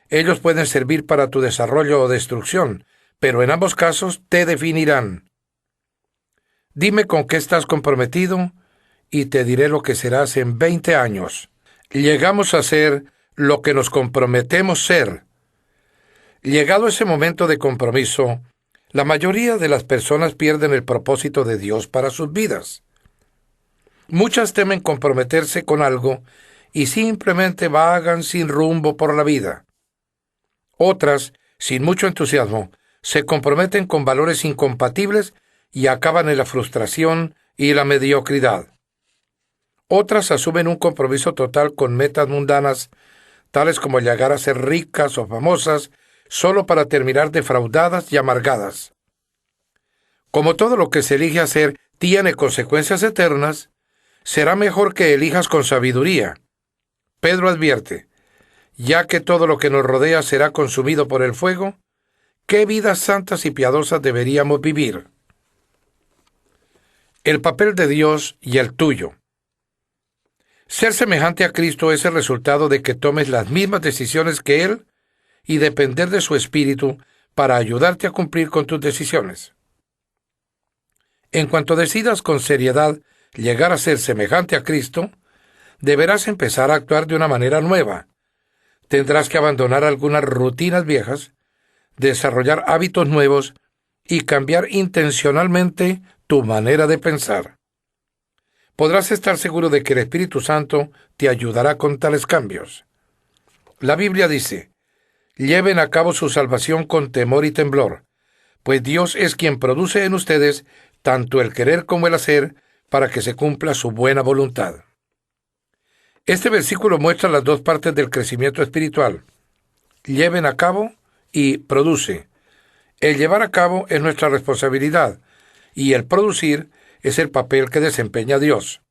Ellos pueden servir para tu desarrollo o destrucción, pero en ambos casos te definirán. Dime con qué estás comprometido y te diré lo que serás en 20 años. Llegamos a ser lo que nos comprometemos ser. Llegado ese momento de compromiso, la mayoría de las personas pierden el propósito de Dios para sus vidas. Muchas temen comprometerse con algo y simplemente vagan sin rumbo por la vida. Otras, sin mucho entusiasmo, se comprometen con valores incompatibles y acaban en la frustración y la mediocridad. Otras asumen un compromiso total con metas mundanas, tales como llegar a ser ricas o famosas, solo para terminar defraudadas y amargadas. Como todo lo que se elige hacer tiene consecuencias eternas, será mejor que elijas con sabiduría. Pedro advierte: Ya que todo lo que nos rodea será consumido por el fuego, ¿qué vidas santas y piadosas deberíamos vivir? El papel de Dios y el tuyo. Ser semejante a Cristo es el resultado de que tomes las mismas decisiones que Él y depender de su Espíritu para ayudarte a cumplir con tus decisiones. En cuanto decidas con seriedad llegar a ser semejante a Cristo, deberás empezar a actuar de una manera nueva. Tendrás que abandonar algunas rutinas viejas, desarrollar hábitos nuevos y cambiar intencionalmente tu manera de pensar. Podrás estar seguro de que el Espíritu Santo te ayudará con tales cambios. La Biblia dice: lleven a cabo su salvación con temor y temblor, pues Dios es quien produce en ustedes tanto el querer como el hacer para que se cumpla su buena voluntad. Este versículo muestra las dos partes del crecimiento espiritual: lleven a cabo y produce. El llevar a cabo es nuestra responsabilidad y el producir es el papel que desempeña Dios.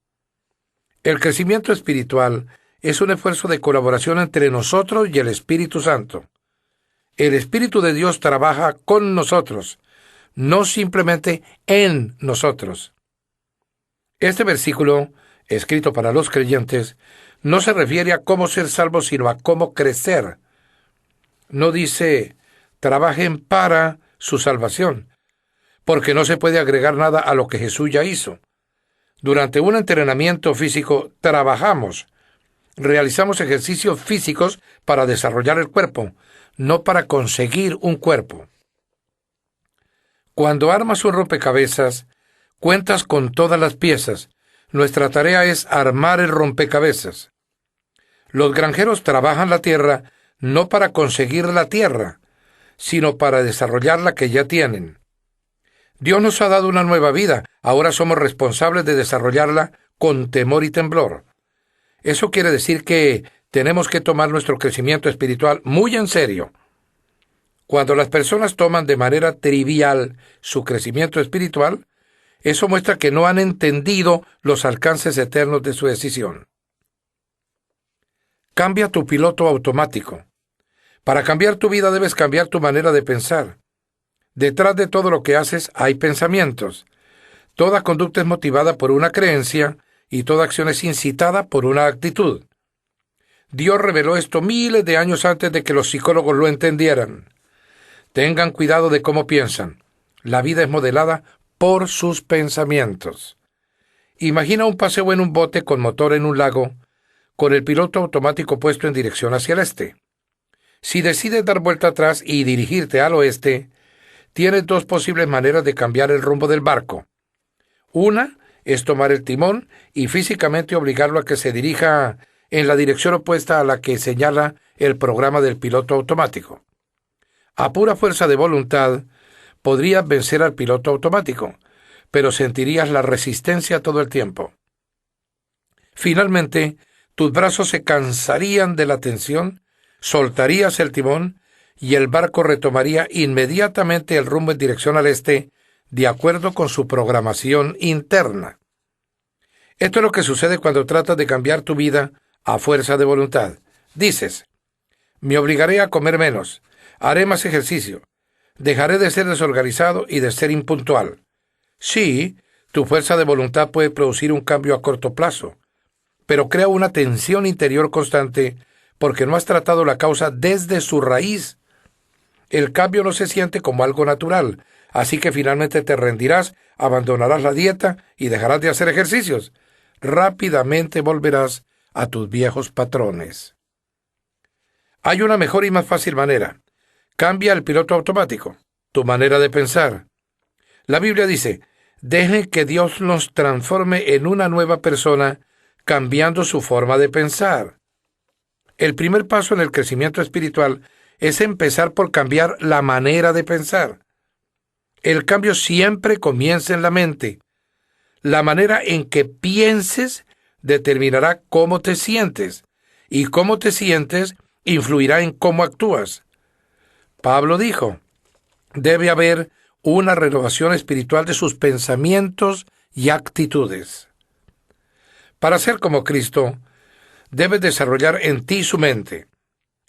El crecimiento espiritual es un esfuerzo de colaboración entre nosotros y el Espíritu Santo. El Espíritu de Dios trabaja con nosotros, no simplemente en nosotros. Este versículo, escrito para los creyentes, no se refiere a cómo ser salvos, sino a cómo crecer. No dice: trabajen para su salvación, porque no se puede agregar nada a lo que Jesús ya hizo. Durante un entrenamiento físico trabajamos, realizamos ejercicios físicos para desarrollar el cuerpo, no para conseguir un cuerpo. Cuando armas un rompecabezas, cuentas con todas las piezas. Nuestra tarea es armar el rompecabezas. Los granjeros trabajan la tierra no para conseguir la tierra, sino para desarrollar la que ya tienen. Dios nos ha dado una nueva vida, ahora somos responsables de desarrollarla con temor y temblor. Eso quiere decir que tenemos que tomar nuestro crecimiento espiritual muy en serio. Cuando las personas toman de manera trivial su crecimiento espiritual, eso muestra que no han entendido los alcances eternos de su decisión. Cambia tu piloto automático. Para cambiar tu vida debes cambiar tu manera de pensar. Detrás de todo lo que haces hay pensamientos. Toda conducta es motivada por una creencia y toda acción es incitada por una actitud. Dios reveló esto miles de años antes de que los psicólogos lo entendieran. Tengan cuidado de cómo piensan. La vida es modelada por sus pensamientos. Imagina un paseo en un bote con motor en un lago, con el piloto automático puesto en dirección hacia el este. Si decides dar vuelta atrás y dirigirte al oeste, tienes dos posibles maneras de cambiar el rumbo del barco. Una es tomar el timón y físicamente obligarlo a que se dirija en la dirección opuesta a la que señala el programa del piloto automático. A pura fuerza de voluntad, podrías vencer al piloto automático, pero sentirías la resistencia todo el tiempo. Finalmente, tus brazos se cansarían de la tensión, soltarías el timón y el barco retomaría inmediatamente el rumbo en dirección al este, de acuerdo con su programación interna. Esto es lo que sucede cuando tratas de cambiar tu vida a fuerza de voluntad. Dices: me obligaré a comer menos, haré más ejercicio, dejaré de ser desorganizado y de ser impuntual. Sí, tu fuerza de voluntad puede producir un cambio a corto plazo, pero crea una tensión interior constante porque no has tratado la causa desde su raíz. El cambio no se siente como algo natural, así que finalmente te rendirás, abandonarás la dieta y dejarás de hacer ejercicios. Rápidamente volverás a tus viejos patrones. Hay una mejor y más fácil manera. Cambia el piloto automático, tu manera de pensar. La Biblia dice: dejen que Dios nos transforme en una nueva persona, cambiando su forma de pensar. El primer paso en el crecimiento espiritual es empezar por cambiar la manera de pensar. El cambio siempre comienza en la mente. La manera en que pienses determinará cómo te sientes, y cómo te sientes influirá en cómo actúas. Pablo dijo: debe haber una renovación espiritual de sus pensamientos y actitudes. Para ser como Cristo, debes desarrollar en ti su mente.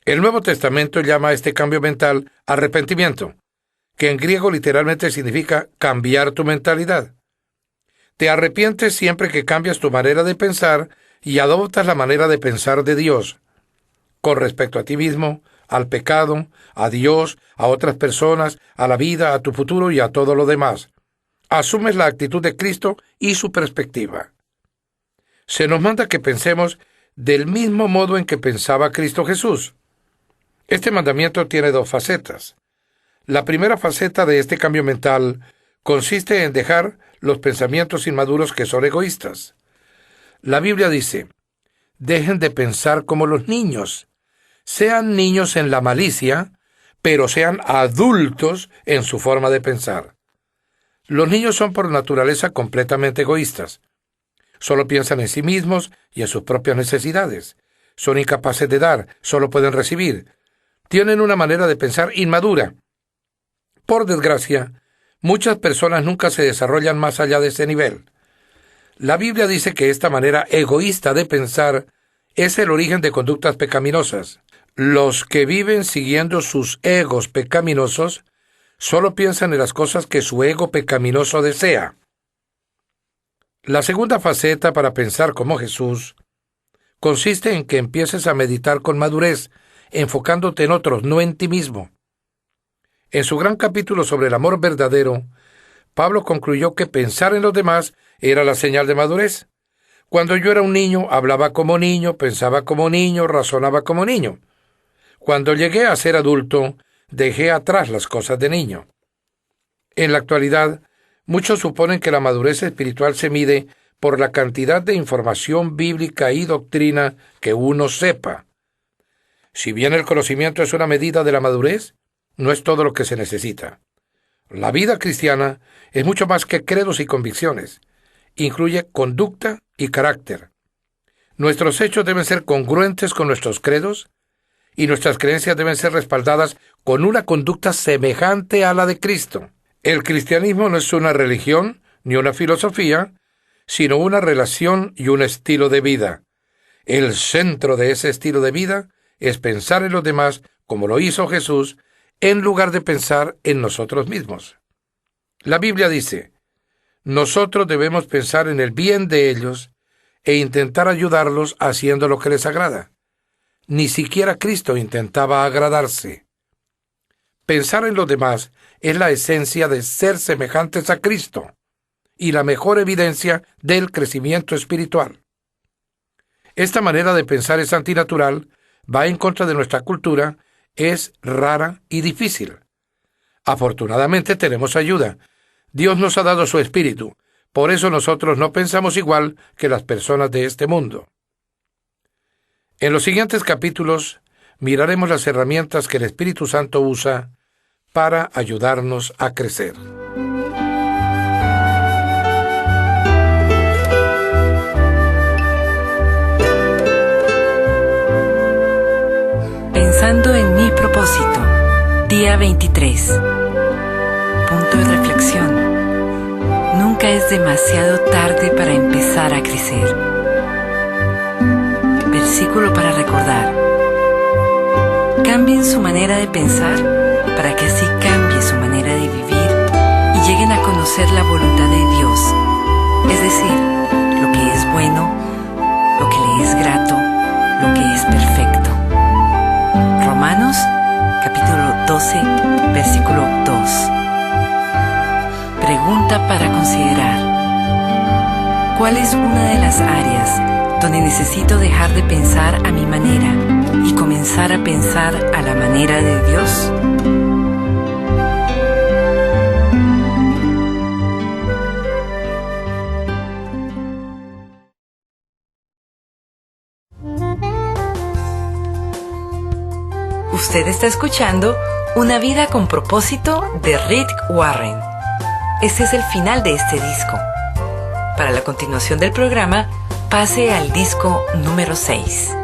El Nuevo Testamento llama a este cambio mental arrepentimiento, que en griego literalmente significa cambiar tu mentalidad. Te arrepientes siempre que cambias tu manera de pensar y adoptas la manera de pensar de Dios, con respecto a ti mismo, al pecado, a Dios, a otras personas, a la vida, a tu futuro y a todo lo demás. Asumes la actitud de Cristo y su perspectiva. Se nos manda que pensemos del mismo modo en que pensaba Cristo Jesús. Este mandamiento tiene dos facetas. La primera faceta de este cambio mental consiste en dejar los pensamientos inmaduros que son egoístas. La Biblia dice: dejen de pensar como los niños. Sean niños en la malicia, pero sean adultos en su forma de pensar. Los niños son por naturaleza completamente egoístas. Solo piensan en sí mismos y en sus propias necesidades. Son incapaces de dar, solo pueden recibir. Tienen una manera de pensar inmadura. Por desgracia, muchas personas nunca se desarrollan más allá de ese nivel. La Biblia dice que esta manera egoísta de pensar es el origen de conductas pecaminosas. Los que viven siguiendo sus egos pecaminosos solo piensan en las cosas que su ego pecaminoso desea. La segunda faceta para pensar como Jesús consiste en que empieces a meditar con madurez, enfocándote en otros, no en ti mismo. En su gran capítulo sobre el amor verdadero, Pablo concluyó que pensar en los demás era la señal de madurez. Cuando yo era un niño, hablaba como niño, pensaba como niño, razonaba como niño. Cuando llegué a ser adulto, dejé atrás las cosas de niño. En la actualidad, muchos suponen que la madurez espiritual se mide por la cantidad de información bíblica y doctrina que uno sepa. Si bien el conocimiento es una medida de la madurez, no es todo lo que se necesita. La vida cristiana es mucho más que credos y convicciones. Incluye conducta y carácter. Nuestros hechos deben ser congruentes con nuestros credos y nuestras creencias deben ser respaldadas con una conducta semejante a la de Cristo. El cristianismo no es una religión ni una filosofía, sino una relación y un estilo de vida. El centro de ese estilo de vida es pensar en los demás como lo hizo Jesús, en lugar de pensar en nosotros mismos. La Biblia dice: nosotros debemos pensar en el bien de ellos e intentar ayudarlos haciendo lo que les agrada. Ni siquiera Cristo intentaba agradarse. Pensar en los demás es la esencia de ser semejantes a Cristo y la mejor evidencia del crecimiento espiritual. Esta manera de pensar es antinatural, va en contra de nuestra cultura, es rara y difícil. Afortunadamente tenemos ayuda. Dios nos ha dado su espíritu, por eso nosotros no pensamos igual que las personas de este mundo. En los siguientes capítulos miraremos las herramientas que el Espíritu Santo usa para ayudarnos a crecer. Pensando en mi propósito, día 23. Punto de reflexión. Nunca es demasiado tarde para empezar a crecer. Versículo para recordar. Cambien su manera de pensar para que así cambie su manera de vivir y lleguen a conocer la voluntad de Dios, es decir, lo que es bueno, lo que le es grato, lo que es perfecto. Romanos, capítulo 12, versículo 2. Pregunta para considerar. ¿Cuál es una de las áreas donde necesito dejar de pensar a mi manera y comenzar a pensar a la manera de Dios? Usted está escuchando Una vida con propósito de Rick Warren. Este es el final de este disco. Para la continuación del programa, pase al disco número 6.